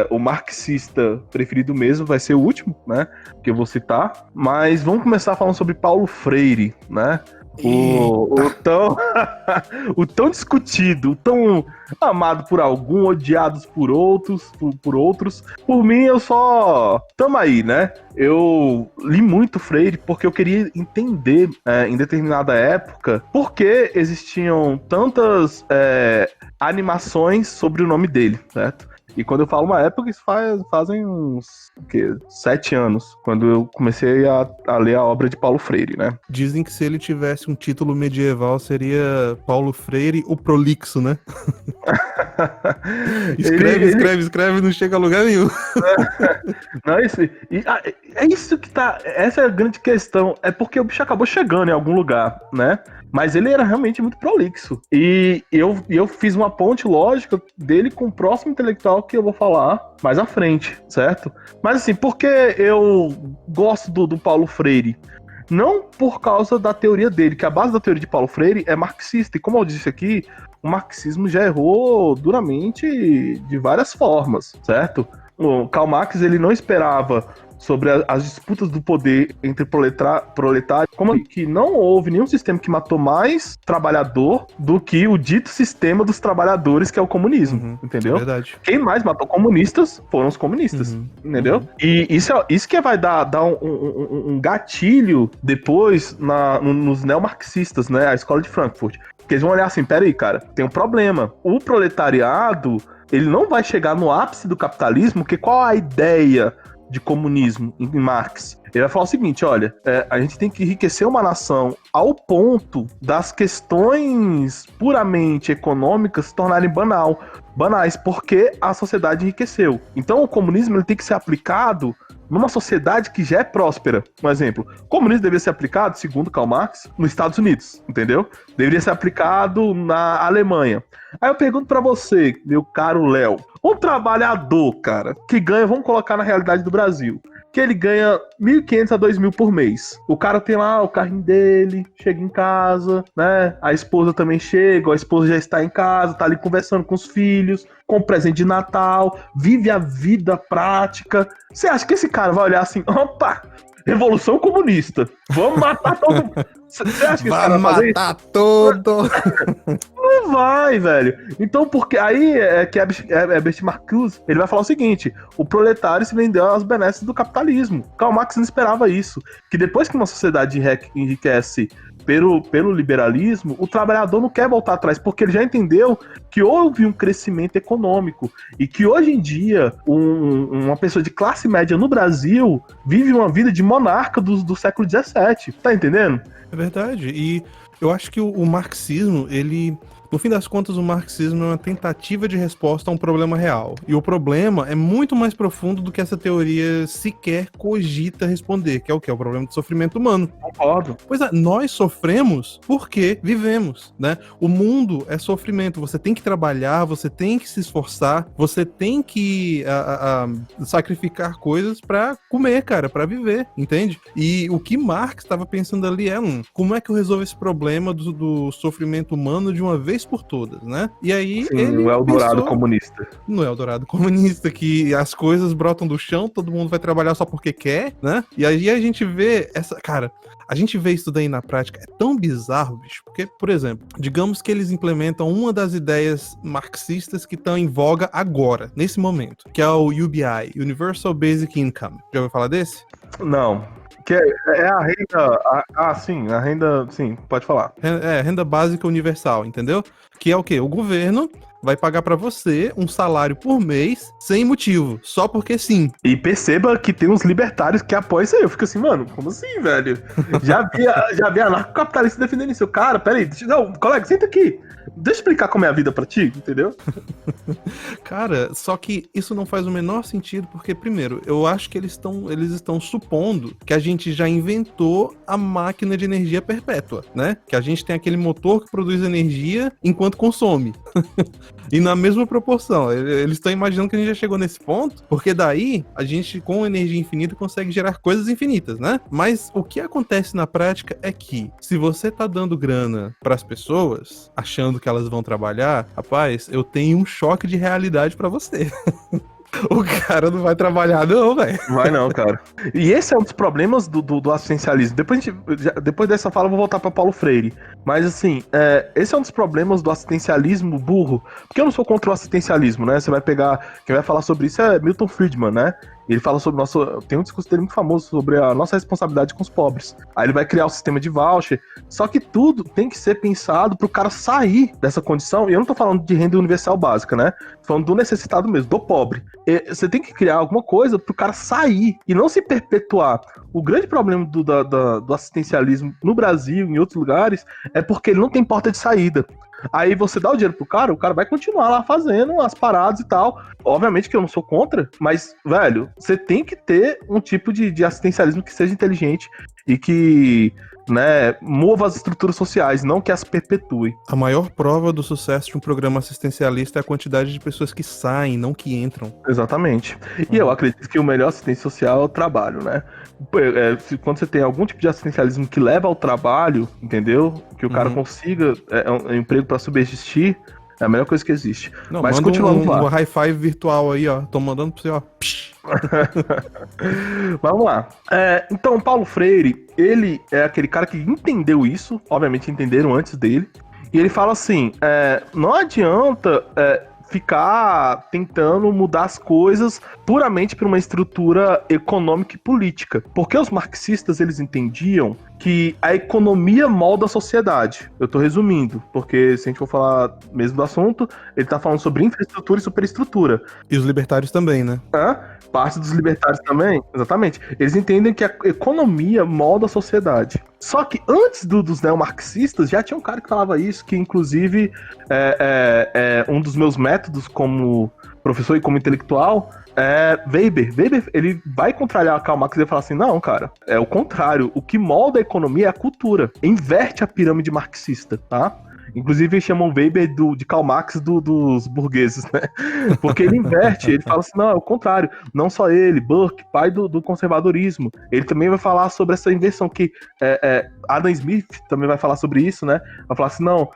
o marxista preferido mesmo vai ser o último, né? Que eu vou citar. Mas vamos começar falando sobre Paulo Freire, né? O tão discutido, o tão amado por alguns, odiados por outros, por mim eu só tamo aí, né? Eu li muito Freire porque eu queria entender em determinada época por que existiam tantas animações sobre o nome dele, certo? E quando eu falo uma época, isso fazem uns 7 anos, quando eu comecei a ler a obra de Paulo Freire, né? Dizem que se ele tivesse um título medieval, seria Paulo Freire, o Prolixo, né? Escreve, não chega a lugar nenhum. Não, é isso que tá. Essa é a grande questão. É porque o bicho acabou chegando em algum lugar, né? Mas ele era realmente muito prolixo. E eu fiz uma ponte lógica dele com o próximo intelectual que eu vou falar mais à frente, certo? Mas assim, por que eu gosto do Paulo Freire? Não por causa da teoria dele, que a base da teoria de Paulo Freire é marxista. E como eu disse aqui, o marxismo já errou duramente de várias formas, certo? O Karl Marx, ele não esperava sobre as disputas do poder entre proletário, como que não houve nenhum sistema que matou mais trabalhador do que o dito sistema dos trabalhadores, que é o comunismo, entendeu? É verdade. Quem mais matou comunistas foram os comunistas, entendeu? E isso que vai dar um gatilho depois nos neomarxistas, né? A escola de Frankfurt. Que eles vão olhar assim, peraí, cara, tem um problema. O proletariado, ele não vai chegar no ápice do capitalismo, porque qual a ideia de comunismo em Marx? Ele vai falar o seguinte, olha, a gente tem que enriquecer uma nação ao ponto das questões puramente econômicas se tornarem banais, porque a sociedade enriqueceu. Então o comunismo ele tem que ser aplicado numa sociedade que já é próspera. Um exemplo, o comunismo deveria ser aplicado, segundo Karl Marx, nos Estados Unidos, entendeu? Deveria ser aplicado na Alemanha. Aí eu pergunto pra você, meu caro Léo, um trabalhador, cara, que ganha, vamos colocar na realidade do Brasil, que ele ganha 1.500 a 2.000 por mês. O cara tem lá o carrinho dele, chega em casa, né? A esposa também chega, a esposa já está em casa, tá ali conversando com os filhos, com o presente de Natal, vive a vida prática. Você acha que esse cara vai olhar assim, opa, revolução comunista, vamos matar todo mundo? Você acha que esse cara vai fazer isso? Matar todo! Não vai, velho. Então, porque aí que Herbert Marcuse, ele vai falar o seguinte, o proletário se vendeu às benesses do capitalismo. Karl Marx não esperava isso. Que depois que uma sociedade enriquece pelo liberalismo, o trabalhador não quer voltar atrás, porque ele já entendeu que houve um crescimento econômico e que hoje em dia uma pessoa de classe média no Brasil vive uma vida de monarca do século XVII. Tá entendendo? É verdade. E eu acho que o marxismo, ele... No fim das contas, o marxismo é uma tentativa de resposta a um problema real. E o problema é muito mais profundo do que essa teoria sequer cogita responder, que é o quê? O problema do sofrimento humano. Concordo. Pois é, nós sofremos porque vivemos, né? O mundo é sofrimento. Você tem que trabalhar, você tem que se esforçar, você tem que sacrificar coisas pra comer, cara, pra viver, entende? E o que Marx estava pensando ali é como é que eu resolvo esse problema do sofrimento humano de uma vez por todas, né? E aí Sim, ele no Eldorado comunista. No Eldorado comunista, que as coisas brotam do chão, todo mundo vai trabalhar só porque quer, né? E aí a gente vê a gente vê isso daí na prática, é tão bizarro, bicho, porque, por exemplo, digamos que eles implementam uma das ideias marxistas que estão em voga agora, nesse momento, que é o UBI, Universal Basic Income. Já ouviu falar desse? Não. Que é a renda... sim, a renda... Sim, pode falar. Renda básica universal, entendeu? Que é o quê? O governo vai pagar pra você um salário por mês sem motivo, só porque sim. E perceba que tem uns libertários que apoiam isso aí. Eu fico assim, mano, como assim, velho? Já vi anarcocapitalista defendendo isso. Cara, peraí, não, colega, senta aqui. Deixa eu explicar como é a vida pra ti, entendeu? Cara, só que isso não faz o menor sentido, porque, primeiro, eu acho que eles estão supondo que a gente já inventou a máquina de energia perpétua, né? Que a gente tem aquele motor que produz energia enquanto consome. E na mesma proporção. Eles estão imaginando que a gente já chegou nesse ponto, porque daí a gente, com energia infinita, consegue gerar coisas infinitas, né? Mas o que acontece na prática é que, se você tá dando grana pras pessoas, achando que elas vão trabalhar, rapaz, eu tenho um choque de realidade pra você. O cara não vai trabalhar não, velho. Vai não, cara. E esse é um dos problemas do assistencialismo. Depois dessa fala eu vou voltar pra Paulo Freire. Mas assim, esse é um dos problemas do assistencialismo burro. Porque eu não sou contra o assistencialismo, né? Você vai pegar... Quem vai falar sobre isso é Milton Friedman, né? Ele fala sobre tem um discurso dele muito famoso sobre a nossa responsabilidade com os pobres. Aí ele vai criar o sistema de voucher. Só que tudo tem que ser pensado pro cara sair dessa condição. E eu não tô falando de renda universal básica, né? Tô falando do necessitado mesmo, do pobre. Você tem que criar alguma coisa pro cara sair e não se perpetuar. O grande problema do assistencialismo no Brasil e em outros lugares é porque ele não tem porta de saída. Aí você dá o dinheiro pro cara, o cara vai continuar lá fazendo as paradas e tal. Obviamente que eu não sou contra, mas, velho, você tem que ter um tipo de assistencialismo que seja inteligente e que, né, mova as estruturas sociais, não que as perpetue. A maior prova do sucesso de um programa assistencialista é a quantidade de pessoas que saem, não que entram. Exatamente. E eu acredito que o melhor assistência social é o trabalho, né? Quando você tem algum tipo de assistencialismo que leva ao trabalho, entendeu? Que o cara consiga um emprego para subsistir, é a melhor coisa que existe. Não, mas manda continuando lá. um high five virtual aí, ó. Tô mandando pra você, ó. Vamos lá. Então, Paulo Freire, ele é aquele cara que entendeu isso, obviamente entenderam antes dele, e ele fala assim, não adianta ficar tentando mudar as coisas puramente por uma estrutura econômica e política. Porque os marxistas, eles entendiam que a economia molda a sociedade. Eu tô resumindo, porque se a gente for falar mesmo do assunto, ele tá falando sobre infraestrutura e superestrutura. E os libertários também, né? Parte dos libertários também, exatamente. Eles entendem que a economia molda a sociedade. Só que antes dos neomarxistas, já tinha um cara que falava isso, que inclusive é um dos meus métodos como professor e como intelectual, Weber. Weber, ele vai contrariar Karl Marx e vai falar assim, não, cara, é o contrário. O que molda a economia é a cultura. Inverte a pirâmide marxista, tá? Inclusive eles chamam Weber de Karl Marx dos burgueses, né? Porque ele inverte, ele fala assim, não, é o contrário. Não só ele, Burke, pai do conservadorismo. Ele também vai falar sobre essa inversão que Adam Smith também vai falar sobre isso, né? Vai falar assim, não,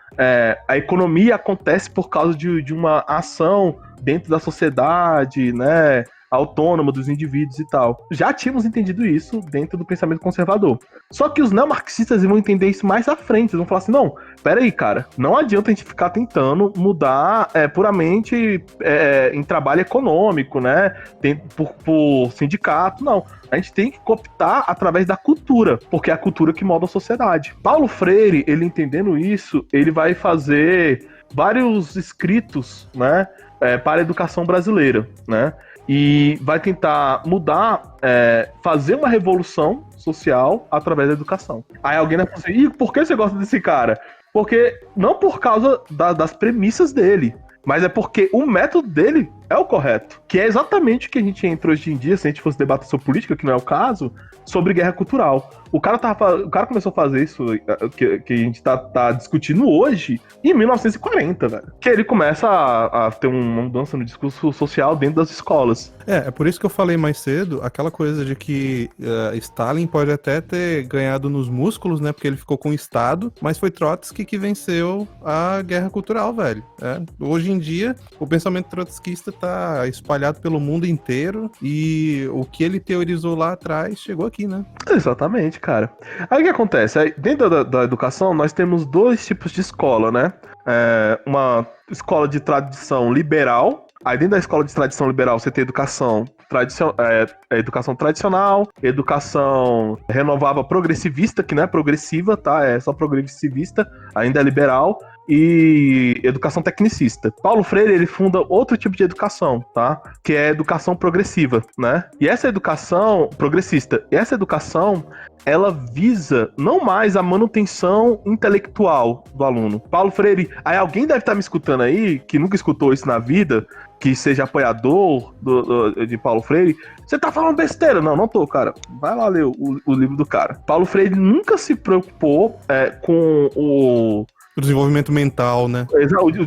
a economia acontece por causa de uma ação dentro da sociedade, né? Autônoma dos indivíduos e tal. Já tínhamos entendido isso dentro do pensamento conservador. Só que os neomarxistas vão entender isso mais à frente. Eles vão falar assim, não, peraí, cara, não adianta a gente ficar tentando mudar puramente em trabalho econômico, né? Por sindicato, não. A gente tem que cooptar através da cultura, porque é a cultura que molda a sociedade. Paulo Freire, ele entendendo isso, ele vai fazer vários escritos, né? Para a educação brasileira, né? E vai tentar mudar, fazer uma revolução social através da educação. Aí alguém vai falar assim, e por que você gosta desse cara? Porque, não por causa das premissas dele, mas é porque o método dele é o correto. Que é exatamente o que a gente entra hoje em dia, se a gente fosse debater sobre política, que não é o caso, sobre guerra cultural. O cara começou a fazer isso que a gente tá discutindo hoje em 1940, velho. Que ele começa a ter uma mudança no discurso social dentro das escolas. É por isso que eu falei mais cedo, aquela coisa de que Stalin pode até ter ganhado nos músculos, né, porque ele ficou com o Estado, mas foi Trotsky que venceu a guerra cultural, velho. Hoje em dia, o pensamento trotskista tá espalhado pelo mundo inteiro e o que ele teorizou lá atrás chegou aqui, né? Exatamente, cara. Aí o que acontece? Dentro da educação, nós temos dois tipos de escola, né? Uma escola de tradição liberal, Aí dentro da escola de tradição liberal você tem educação tradicional, educação renovável progressivista, que não é progressiva, tá? É só progressivista, ainda é liberal, e educação tecnicista. Paulo Freire, ele funda outro tipo de educação, tá? Que é a educação progressiva, né? E essa educação progressista, ela visa não mais a manutenção intelectual do aluno. Paulo Freire, aí alguém deve estar me escutando aí, que nunca escutou isso na vida, que seja apoiador de Paulo Freire, você tá falando besteira. Não tô, cara. Vai lá ler o livro do cara. Paulo Freire nunca se preocupou com o desenvolvimento mental, né? O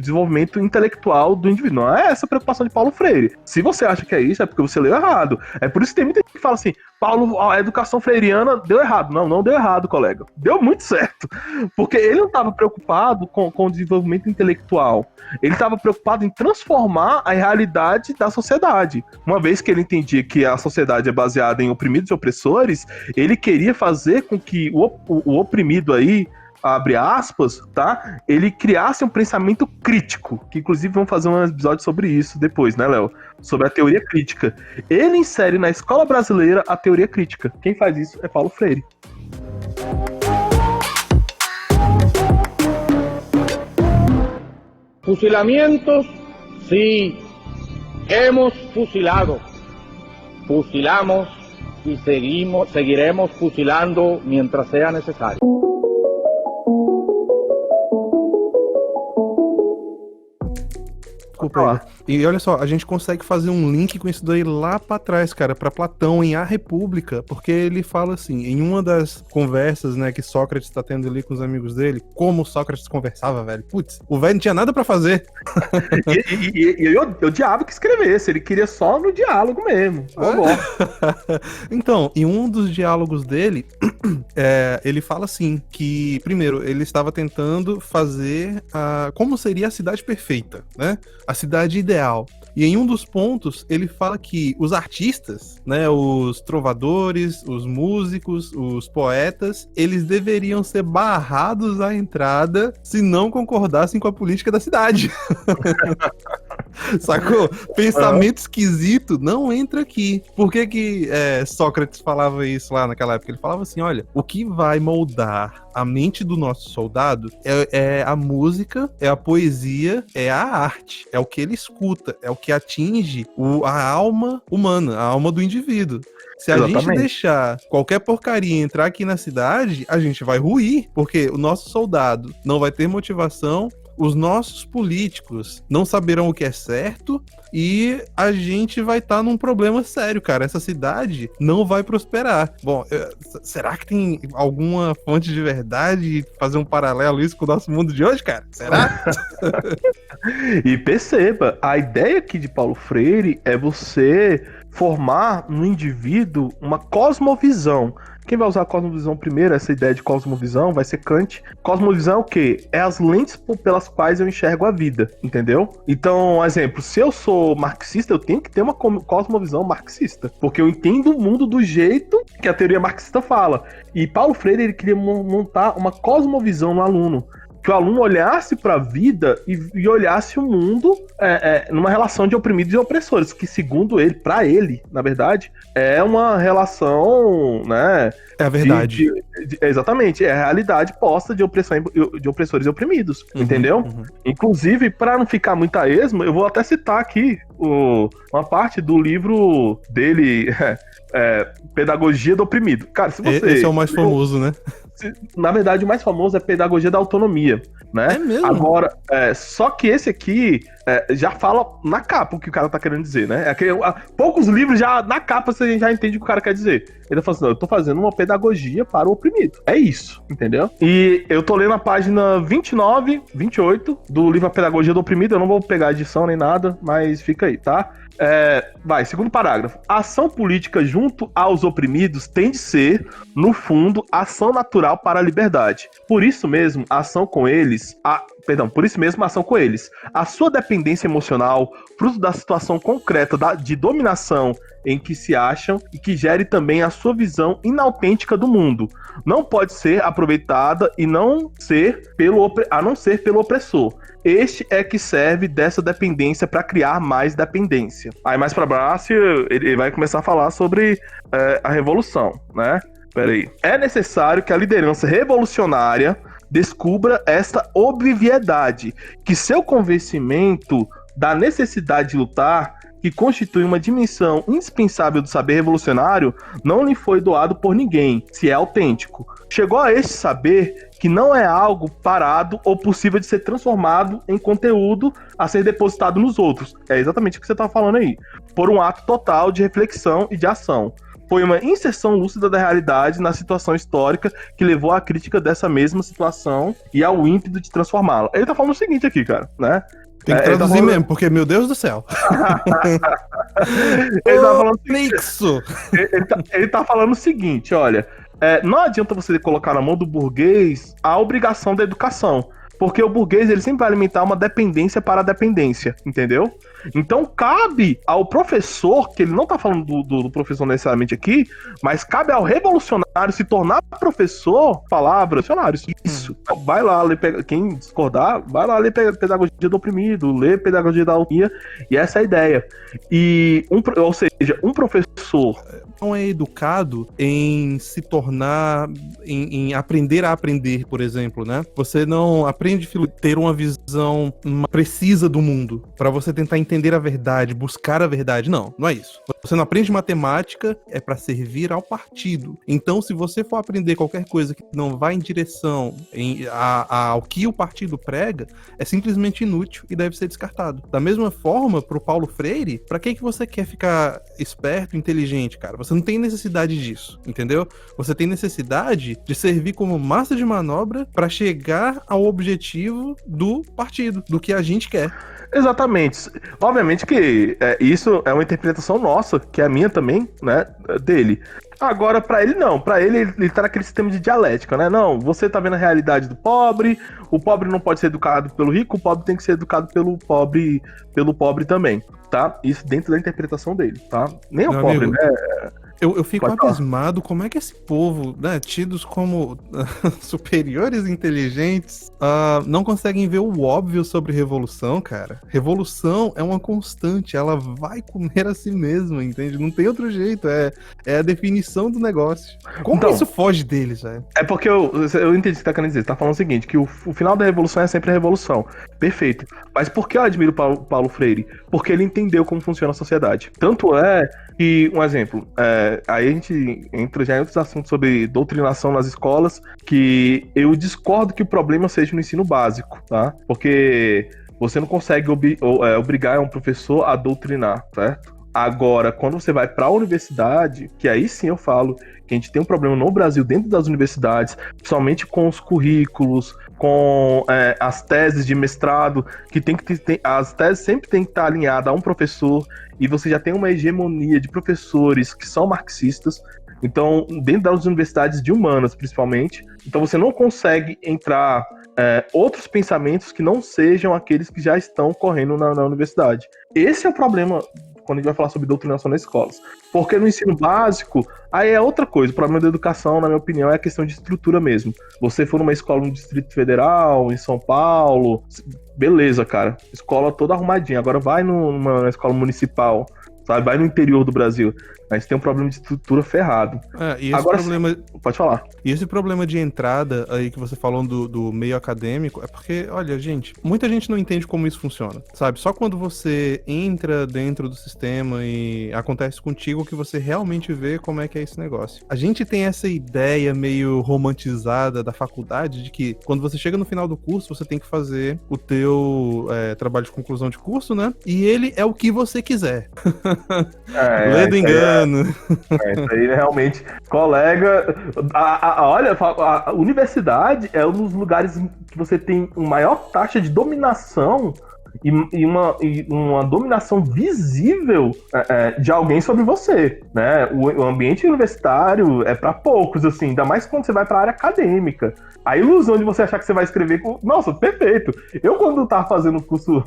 desenvolvimento intelectual do indivíduo. Não é essa a preocupação de Paulo Freire. Se você acha que é isso, é porque você leu errado. É por isso que tem muita gente que fala assim, a educação freiriana deu errado. Não deu errado, colega. Deu muito certo. Porque ele não estava preocupado com o desenvolvimento intelectual. Ele estava preocupado em transformar a realidade da sociedade. Uma vez que ele entendia que a sociedade é baseada em oprimidos e opressores, ele queria fazer com que o oprimido aí, abre aspas, tá? Ele criasse um pensamento crítico, que inclusive vamos fazer um episódio sobre isso depois, né, Léo? Sobre a teoria crítica. Ele insere na escola brasileira a teoria crítica. Quem faz isso é Paulo Freire. Fusilamientos, sí, hemos fusilado, fusilamos y seguiremos fusilando mientras sea necesario. Desculpa aí. E olha só, a gente consegue fazer um link com isso daí lá pra trás, cara, pra Platão em A República, porque ele fala assim, em uma das conversas, né, que Sócrates tá tendo ali com os amigos dele, como Sócrates conversava, velho. Putz, o velho não tinha nada pra fazer. E eu odiava que escrevesse, ele queria só no diálogo mesmo. Então, em um dos diálogos dele, ele fala assim, que, primeiro, ele estava tentando fazer como seria a cidade perfeita, né? A cidade ideal. E em um dos pontos, ele fala que os artistas, né, os trovadores, os músicos, os poetas, eles deveriam ser barrados à entrada se não concordassem com a política da cidade. Sacou? Pensamento esquisito não entra aqui. Por que Sócrates falava isso lá naquela época? Ele falava assim, olha, o que vai moldar a mente do nosso soldado é a música, é a poesia, é a arte, é o que ele escuta, é o que atinge a alma humana, a alma do indivíduo. Se a gente deixar qualquer porcaria entrar aqui na cidade, a gente vai ruir, porque o nosso soldado não vai ter motivação, os nossos políticos não saberão o que é certo e a gente vai estar num problema sério, cara. Essa cidade não vai prosperar. Bom, será que tem alguma fonte de verdade fazer um paralelo isso com o nosso mundo de hoje, cara? Será? E perceba, a ideia aqui de Paulo Freire é você formar no indivíduo uma cosmovisão. Quem vai usar a cosmovisão primeiro, essa ideia de cosmovisão, vai ser Kant. Cosmovisão é o quê? É as lentes pelas quais eu enxergo a vida, entendeu? Então, exemplo, se eu sou marxista, eu tenho que ter uma cosmovisão marxista, porque eu entendo o mundo do jeito que a teoria marxista fala. E Paulo Freire, ele queria montar uma cosmovisão no aluno, que o aluno olhasse para a vida e olhasse o mundo numa relação de oprimidos e opressores, que segundo ele, para ele, na verdade, é uma relação, né? É a verdade. Exatamente, é a realidade posta de opressores e oprimidos, entendeu? Inclusive, para não ficar muito a esmo, eu vou até citar aqui uma parte do livro dele, Pedagogia do Oprimido. Cara, se você... Esse é o mais famoso, né? Na verdade, o mais famoso é Pedagogia da Autonomia, né? É mesmo? Agora, só que esse aqui já fala na capa o que o cara tá querendo dizer, né? Poucos livros já, na capa, você já entende o que o cara quer dizer. Ele fala assim, não, eu tô fazendo uma pedagogia para o oprimido. É isso, entendeu? E eu tô lendo a página 29, 28 do livro A Pedagogia do Oprimido. Eu não vou pegar a edição nem nada, mas fica aí, tá? Segundo parágrafo. A ação política junto aos oprimidos tem de ser, no fundo, ação natural para a liberdade. Por isso mesmo, a ação com eles... a sua dependência dependência emocional, fruto da situação concreta de dominação em que se acham e que gere também a sua visão inautêntica do mundo. Não pode ser aproveitada a não ser pelo opressor. Este é que serve dessa dependência para criar mais dependência. Aí mais para baixo ele vai começar a falar sobre a revolução, né? Peraí. É necessário que a liderança revolucionária descubra esta obviedade, que seu convencimento da necessidade de lutar, que constitui uma dimensão indispensável do saber revolucionário, não lhe foi doado por ninguém, se é autêntico. Chegou a este saber que não é algo parado ou possível de ser transformado em conteúdo a ser depositado nos outros. É exatamente o que você está falando aí. Por um ato total de reflexão e de ação. Foi uma inserção lúcida da realidade na situação histórica que levou à crítica dessa mesma situação e ao ímpeto de transformá-la. Ele tá falando o seguinte aqui, cara, né? Tem que traduzir falando... mesmo, porque, meu Deus do céu. Ele tá falando ele tá falando o seguinte, olha, não adianta você colocar na mão do burguês a obrigação da educação, porque o burguês ele sempre vai alimentar uma dependência para a dependência, entendeu? Então cabe ao professor, que ele não tá falando do professor necessariamente aqui, mas cabe ao revolucionário se tornar professor, palavra, revolucionário, isso. Vai lá ler, quem discordar, vai lá ler Pedagogia do Oprimido, ler Pedagogia da Autonomia, e essa é a ideia. E, ou seja, um professor não é educado em se tornar, em aprender a aprender, por exemplo, né? Você não aprende a ter uma visão precisa do mundo, para você tentar entender a verdade, buscar a verdade. Não é isso. Você não aprende matemática, é para servir ao partido. Então, se você for aprender qualquer coisa que não vai em direção ao que o partido prega, é simplesmente inútil e deve ser descartado. Da mesma forma, pro Paulo Freire, para que você quer ficar esperto, inteligente, cara? Você não tem necessidade disso, entendeu? Você tem necessidade de servir como massa de manobra para chegar ao objetivo do partido, do que a gente quer. Exatamente. Obviamente que isso é uma interpretação nossa, que é a minha também, né, dele. Agora, pra ele não. Pra ele tá naquele sistema de dialética, né? Não, você tá vendo a realidade do pobre, o pobre não pode ser educado pelo rico, o pobre tem que ser educado pelo pobre também, tá? Isso dentro da interpretação dele, tá? Nem o pobre, amigo, né? Eu fico abismado como é que esse povo, né, tidos como superiores inteligentes, não conseguem ver o óbvio sobre revolução, cara. Revolução é uma constante, ela vai comer a si mesma, entende? Não tem outro jeito, é a definição do negócio. Como então, isso foge deles, velho? É porque eu entendi o que você tá querendo dizer. Você tá falando o seguinte, que o final da revolução é sempre a revolução. Perfeito. Mas por que eu admiro Paulo Freire? Porque ele entendeu como funciona a sociedade. Tanto é que, um exemplo, aí a gente entra já em outros assuntos sobre doutrinação nas escolas, que eu discordo que o problema seja no ensino básico, tá? Porque você não consegue obrigar um professor a doutrinar, certo? Agora, quando você vai para a universidade, que aí sim eu falo que a gente tem um problema no Brasil dentro das universidades, principalmente com os currículos, com as teses de mestrado, que as teses sempre tem que estar alinhadas a um professor, e você já tem uma hegemonia de professores que são marxistas, então, dentro das universidades de humanas, principalmente, então você não consegue entrar outros pensamentos que não sejam aqueles que já estão correndo na universidade. Esse é o problema quando a gente vai falar sobre doutrinação nas escolas. Porque no ensino básico, aí é outra coisa. O problema da educação, na minha opinião, é a questão de estrutura mesmo. Você for numa escola no Distrito Federal, em São Paulo, beleza, cara. Escola toda arrumadinha. Agora vai numa escola municipal, sabe? Vai no interior do Brasil. Aí você tem um problema de estrutura ferrado. E esse problema... Pode falar. E esse problema de entrada aí que você falou do meio acadêmico é porque, olha, gente, muita gente não entende como isso funciona, sabe? Só quando você entra dentro do sistema e acontece contigo que você realmente vê como é que é esse negócio. A gente tem essa ideia meio romantizada da faculdade de que quando você chega no final do curso, você tem que fazer o teu trabalho de conclusão de curso, né? E ele é o que você quiser. Lê do engano. Isso aí realmente, colega, olha, a universidade é um dos lugares que você tem uma maior taxa de dominação e uma dominação visível de alguém sobre você, né? O ambiente universitário é para poucos, assim, ainda mais quando você vai para a área acadêmica. A ilusão de você achar que você vai escrever nossa, perfeito. Eu, quando tava fazendo curso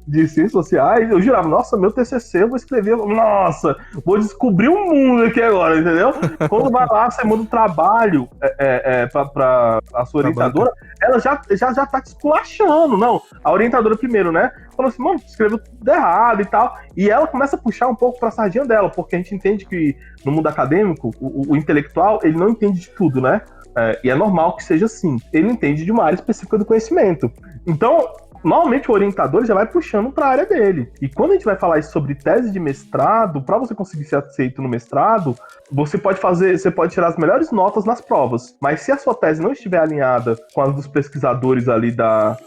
de ciências sociais, eu jurava, nossa, meu TCC eu vou escrever, nossa, vou descobrir um mundo aqui agora, entendeu? Quando vai lá, você manda um trabalho pra a sua orientadora, ela já tá te esculachando, não. A orientadora primeiro, né? Falou assim, mano, escreveu tudo errado e tal. E ela começa a puxar um pouco pra sardinha dela, porque a gente entende que no mundo acadêmico, o intelectual, ele não entende de tudo, né? E é normal que seja assim. Ele entende de uma área específica do conhecimento. Então, normalmente o orientador já vai puxando para a área dele. E quando a gente vai falar sobre tese de mestrado, para você conseguir ser aceito no mestrado, você pode tirar as melhores notas nas provas. Mas se a sua tese não estiver alinhada com as dos pesquisadores ali da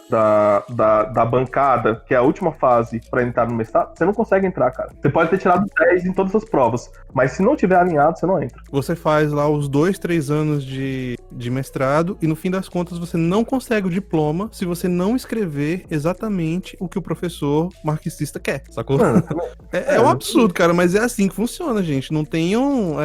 bancada, que é a última fase para entrar no mestrado, você não consegue entrar, cara. Você pode ter tirado 10 em todas as provas, mas se não tiver alinhado, você não entra. Você faz lá os 2-3 anos de mestrado e no fim das contas você não consegue o diploma se você não escrever exatamente o que o professor marxista quer, sacou? É um absurdo, cara, mas é assim que funciona, gente. Não tenham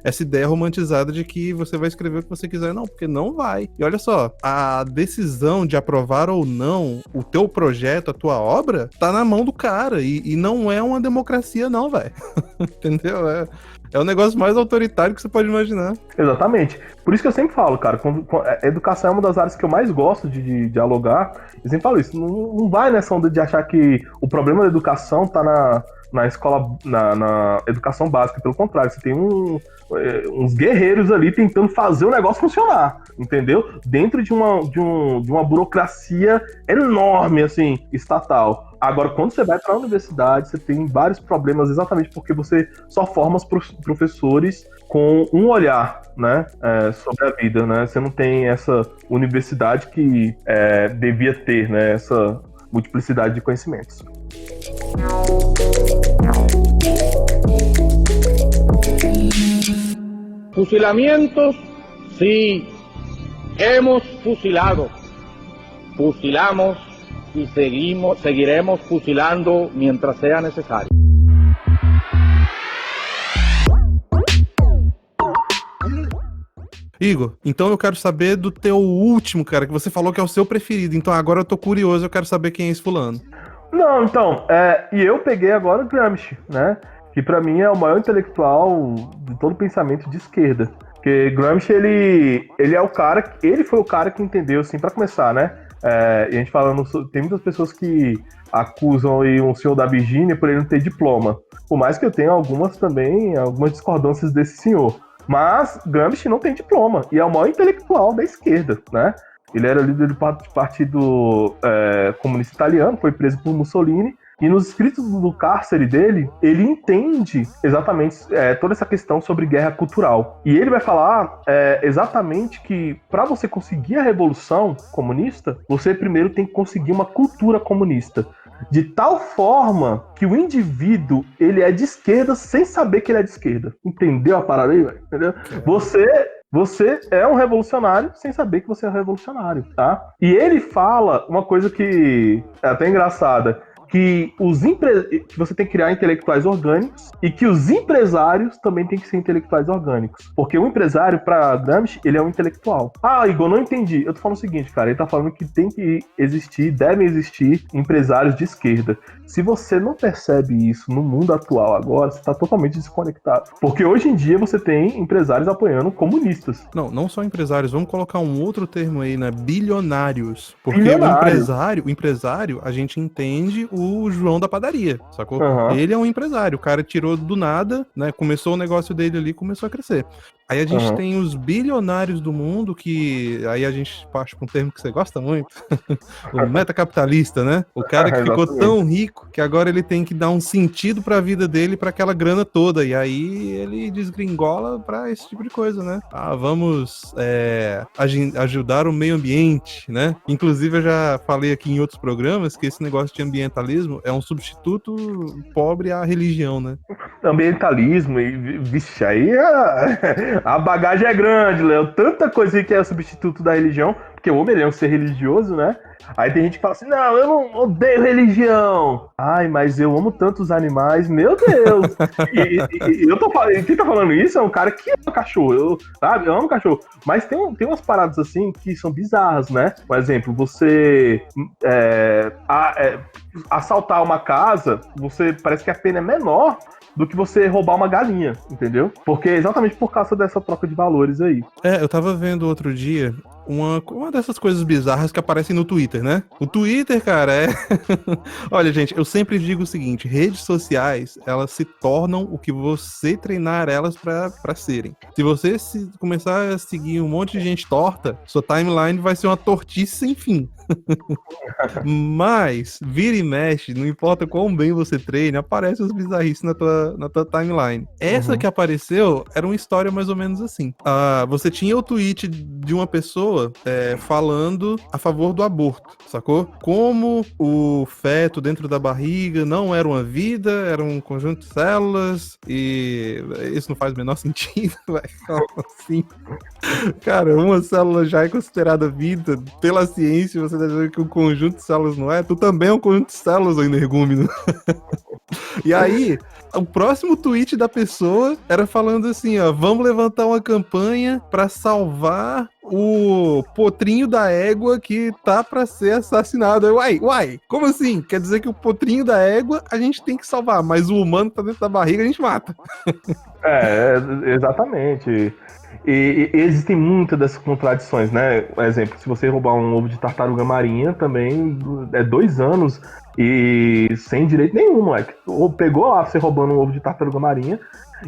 essa ideia romantizada de que você vai escrever o que você quiser, não, porque não vai. E olha só, a decisão de aprovar ou não o teu projeto, a tua obra, tá na mão do cara e não é uma democracia não, velho. Entendeu? É o negócio mais autoritário que você pode imaginar. Exatamente. Por isso que eu sempre falo, cara, a educação é uma das áreas que eu mais gosto de dialogar. Eu sempre falo isso, não vai nessa onda de achar que o problema da educação tá na escola, na educação básica. Pelo contrário, você tem uns guerreiros ali tentando fazer o negócio funcionar, entendeu? Dentro de uma burocracia enorme, assim, estatal. Agora, quando você vai para a universidade, você tem vários problemas exatamente porque você só forma os professores com um olhar, né, sobre a vida, né? Você não tem essa universidade que devia ter, né, essa multiplicidade de conhecimentos. Fusilamientos, sí, hemos fusilado, fusilamos y seguiremos fusilando mientras sea necesario. Igor, então eu quero saber do teu último, cara, que você falou que é o seu preferido. Então agora eu tô curioso, eu quero saber quem é esse fulano. Não, então, e eu peguei agora o Gramsci, né? Que pra mim é o maior intelectual de todo pensamento de esquerda. Porque Gramsci, ele é o cara, ele foi o cara que entendeu, assim, pra começar, né? E a gente falando, tem muitas pessoas que acusam aí um senhor da Virgínia por ele não ter diploma. Por mais que eu tenha algumas discordâncias desse senhor. Mas Gramsci não tem diploma e é o maior intelectual da esquerda, né? Ele era líder do Partido Comunista Italiano, foi preso por Mussolini. E nos escritos do cárcere dele, ele entende exatamente toda essa questão sobre guerra cultural. E ele vai falar exatamente que para você conseguir a revolução comunista, você primeiro tem que conseguir uma cultura comunista. De tal forma que o indivíduo, ele é de esquerda sem saber que ele é de esquerda. Entendeu a parada aí, velho? Entendeu? Você é um revolucionário sem saber que você é um revolucionário, tá? E ele fala uma coisa que é até engraçada, que você tem que criar intelectuais orgânicos e que os empresários também têm que ser intelectuais orgânicos. Porque o empresário, para Gramsci, ele é um intelectual. Ah, Igor, não entendi. Eu tô falando o seguinte, cara, ele tá falando que devem existir empresários de esquerda. Se você não percebe isso no mundo atual agora, você tá totalmente desconectado. Porque hoje em dia você tem empresários apoiando comunistas. Não só empresários, vamos colocar um outro termo aí, né? Bilionários. Porque o empresário, a gente entende o João da padaria, sacou? Uhum. Ele é um empresário, o cara tirou do nada, né? Começou o negócio dele ali, começou a crescer. Aí a gente tem os bilionários do mundo, que aí a gente parte para um termo que você gosta muito, o metacapitalista, né? O cara que ficou tão rico que agora ele tem que dar um sentido para a vida dele, para aquela grana toda, e aí ele desgringola para esse tipo de coisa, né? Vamos ajudar o meio ambiente, né? Inclusive eu já falei aqui em outros programas que esse negócio de ambientalismo é um substituto pobre à religião, né? Ambientalismo, vixe, aí a bagagem é grande, Léo. Tanta coisa que é substituto da religião, porque o homem é um ser religioso, né? Aí tem gente que fala assim, não, eu não odeio religião. Ai, mas eu amo tanto os animais, meu Deus. e eu tô falando, quem tá falando isso é um cara que ama cachorro, sabe? Eu amo cachorro. Mas tem umas paradas assim que são bizarras, né? Por exemplo, você assaltar uma casa, você parece que a pena é menor do que você roubar uma galinha, entendeu? Porque é exatamente por causa dessa troca de valores aí. Eu tava vendo outro dia uma dessas coisas bizarras que aparecem no Twitter, né? O Twitter, cara, Olha, gente, eu sempre digo o seguinte, redes sociais, elas se tornam o que você treinar elas pra serem. Se você começar a seguir um monte de gente torta, sua timeline vai ser uma tortice sem fim. Mas, vira e mexe, não importa quão bem você treine, aparecem as bizarrices na tua timeline. Essa que apareceu era uma história mais ou menos assim. Você tinha o tweet de uma pessoa falando a favor do aborto, sacou? Como o feto dentro da barriga não era uma vida, era um conjunto de células, e isso não faz o menor sentido, assim. Cara, uma célula já é considerada vida pela ciência, você deve dizer que um conjunto de células não é? Tu também é um conjunto de células, ô energúmeno. E aí, o próximo tweet da pessoa era falando assim, ó, vamos levantar uma campanha pra salvar o potrinho da égua que tá pra ser assassinado. Uai, como assim? Quer dizer que o potrinho da égua a gente tem que salvar, mas o humano que tá dentro da barriga a gente mata. Exatamente. E existem muitas dessas contradições, né? Por exemplo, se você roubar um ovo de tartaruga marinha, também é 2 anos e sem direito nenhum, moleque. Ou pegou lá você roubando um ovo de tartaruga marinha.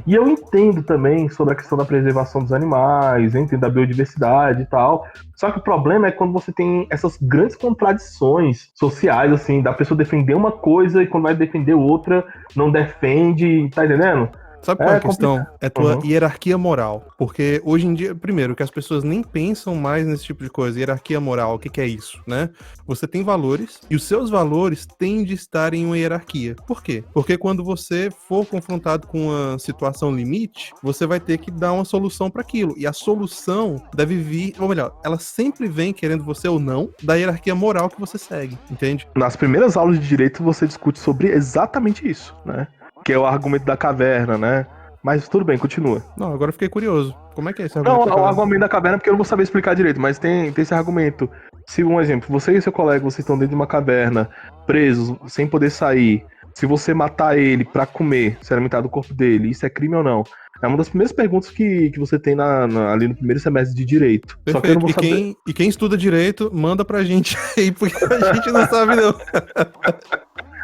E eu entendo também sobre a questão da preservação dos animais, eu entendo da biodiversidade e tal. Só que o problema é quando você tem essas grandes contradições sociais, assim, da pessoa defender uma coisa e quando vai defender outra, não defende, tá entendendo? Sabe qual é a questão? É tua hierarquia moral. Porque hoje em dia, primeiro, que as pessoas nem pensam mais nesse tipo de coisa. Hierarquia moral, o que é isso, né? Você tem valores e os seus valores têm de estar em uma hierarquia. Por quê? Porque quando você for confrontado com uma situação limite, você vai ter que dar uma solução para aquilo. E a solução deve vir, ou melhor, ela sempre vem, querendo você ou não, da hierarquia moral que você segue, entende? Nas primeiras aulas de direito você discute sobre exatamente isso, né? Que é o argumento da caverna, né? Mas tudo bem, continua. Não, agora eu fiquei curioso. Como é que é esse argumento? Não, o argumento da caverna porque eu não vou saber explicar direito, mas tem esse argumento. Se, um exemplo, você e seu colega, vocês estão dentro de uma caverna, presos, sem poder sair, se você matar ele pra comer, se alimentar do corpo dele, isso é crime ou não? É uma das primeiras perguntas que você tem ali no primeiro semestre de direito. Perfeito. Só que eu não vou saber. Quem estuda direito, manda pra gente aí, porque a gente não sabe não.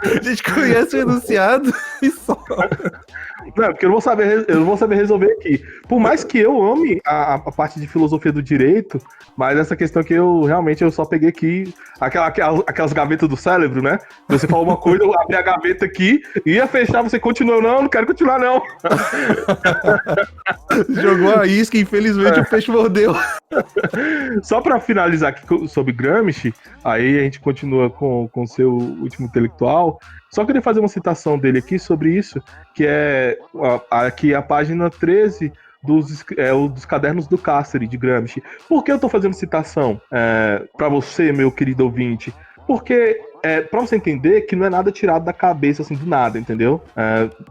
A gente conhece o enunciado e só. Não, porque eu não vou saber resolver aqui. Por mais que eu ame a parte de filosofia do direito, mas essa questão que eu só peguei aqui, aquelas gavetas do cérebro, né? Você falou uma coisa, eu abri a gaveta aqui, ia fechar, você continua, não quero continuar, não. Jogou a isca, infelizmente o peixe mordeu. Só pra finalizar aqui sobre Gramsci, aí a gente continua com o seu último intelectual. Só queria fazer uma citação dele aqui sobre isso, que é aqui a página 13 dos Cadernos do Cárcere, de Gramsci. Por que eu tô fazendo citação pra você, meu querido ouvinte? Porque pra você entender que não é nada tirado da cabeça, assim, do nada, entendeu?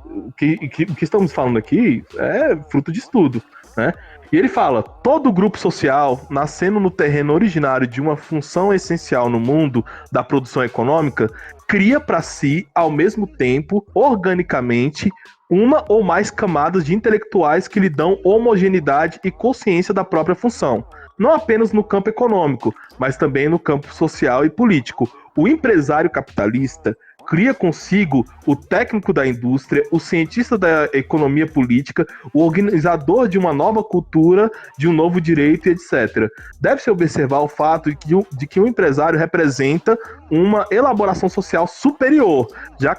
O que estamos falando aqui é fruto de estudo, né? E ele fala, todo grupo social, nascendo no terreno originário de uma função essencial no mundo da produção econômica, cria para si, ao mesmo tempo, organicamente, uma ou mais camadas de intelectuais que lhe dão homogeneidade e consciência da própria função. Não apenas no campo econômico, mas também no campo social e político. O empresário capitalista cria consigo o técnico da indústria, o cientista da economia política, o organizador de uma nova cultura, de um novo direito, etc. Deve-se observar o fato de que o empresário representa uma elaboração social superior, já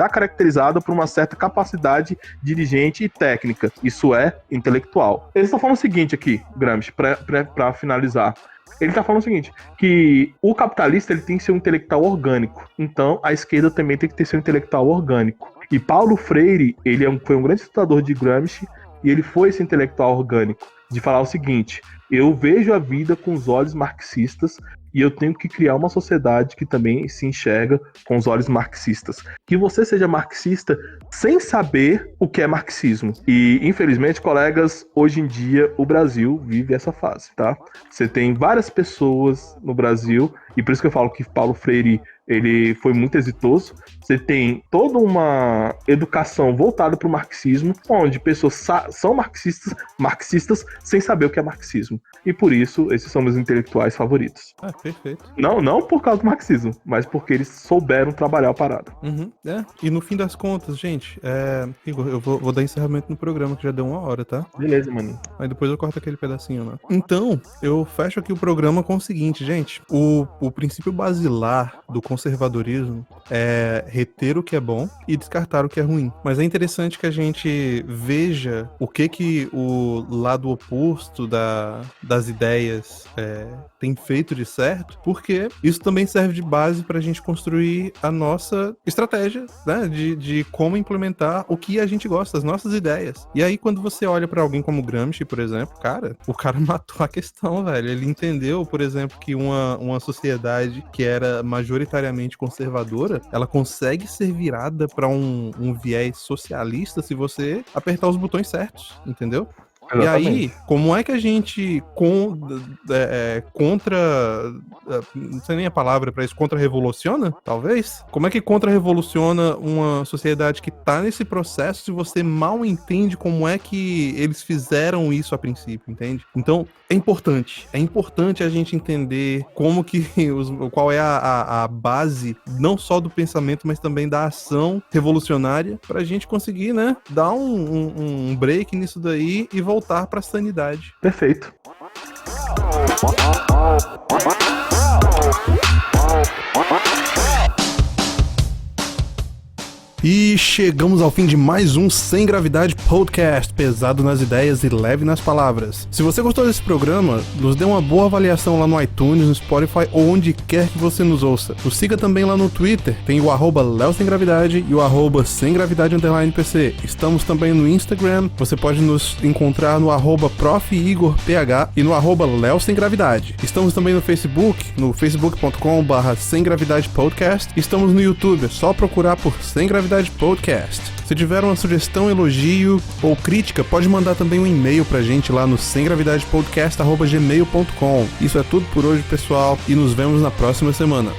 caracterizada por uma certa capacidade dirigente e técnica, isso é, intelectual. Eles estão falando o seguinte aqui, Gramsci, para finalizar. Ele está falando o seguinte, que o capitalista ele tem que ser um intelectual orgânico. Então, a esquerda também tem que ter seu intelectual orgânico. E Paulo Freire, ele foi um grande estudador de Gramsci, e ele foi esse intelectual orgânico, de falar o seguinte, eu vejo a vida com os olhos marxistas e eu tenho que criar uma sociedade que também se enxerga com os olhos marxistas. Que você seja marxista sem saber o que é marxismo. E, infelizmente, colegas, hoje em dia o Brasil vive essa fase, tá? Você tem várias pessoas no Brasil, e por isso que eu falo que Paulo Freire, ele foi muito exitoso. Você tem toda uma educação voltada para o marxismo, onde pessoas são marxistas sem saber o que é marxismo. E por isso, esses são meus intelectuais favoritos. Ah, perfeito. Não por causa do marxismo, mas porque eles souberam trabalhar a parada. E no fim das contas, gente, Igor, eu vou dar encerramento no programa, que já deu 1 hora, tá? Beleza, maninho. Aí depois eu corto aquele pedacinho, né? Então, eu fecho aqui o programa com o seguinte, gente. O princípio basilar do conservadorismo é reter o que é bom e descartar o que é ruim. Mas é interessante que a gente veja o que o lado oposto das ideias tem feito de certo, porque isso também serve de base pra gente construir a nossa estratégia, né? De como implementar o que a gente gosta, as nossas ideias. E aí, quando você olha pra alguém como Gramsci, por exemplo, o cara matou a questão, velho. Ele entendeu, por exemplo, que uma sociedade que era majoritariamente conservadora, ela consegue ser virada pra um viés socialista se você apertar os botões certos, entendeu? Exatamente. E aí, como é que a gente não sei nem a palavra pra isso, contra-revoluciona, talvez? Como é que contra-revoluciona uma sociedade que tá nesse processo se você mal entende como é que eles fizeram isso a princípio, entende? Então, é importante a gente entender qual é a base, não só do pensamento, mas também da ação revolucionária, pra gente conseguir, né, dar um break nisso daí e voltar pra sanidade. Perfeito. E chegamos ao fim de mais um Sem Gravidade Podcast, pesado nas ideias e leve nas palavras. Se você gostou desse programa, nos dê uma boa avaliação lá no iTunes, no Spotify ou onde quer que você nos ouça. Nos siga também lá no Twitter, tem o @LeoSemGravidade e o @SemGravidade_PC. Estamos também no Instagram, você pode nos encontrar no @ProfIgorPH e no @LeoSemGravidade. Estamos também no Facebook, no facebook.com/SemGravidadePodcast. Estamos no YouTube, é só procurar por Sem Gravidade Podcast. Se tiver uma sugestão, elogio ou crítica, pode mandar também um e-mail pra gente lá no semgravidadepodcast@gmail.com. Isso é tudo por hoje, pessoal, e nos vemos na próxima semana.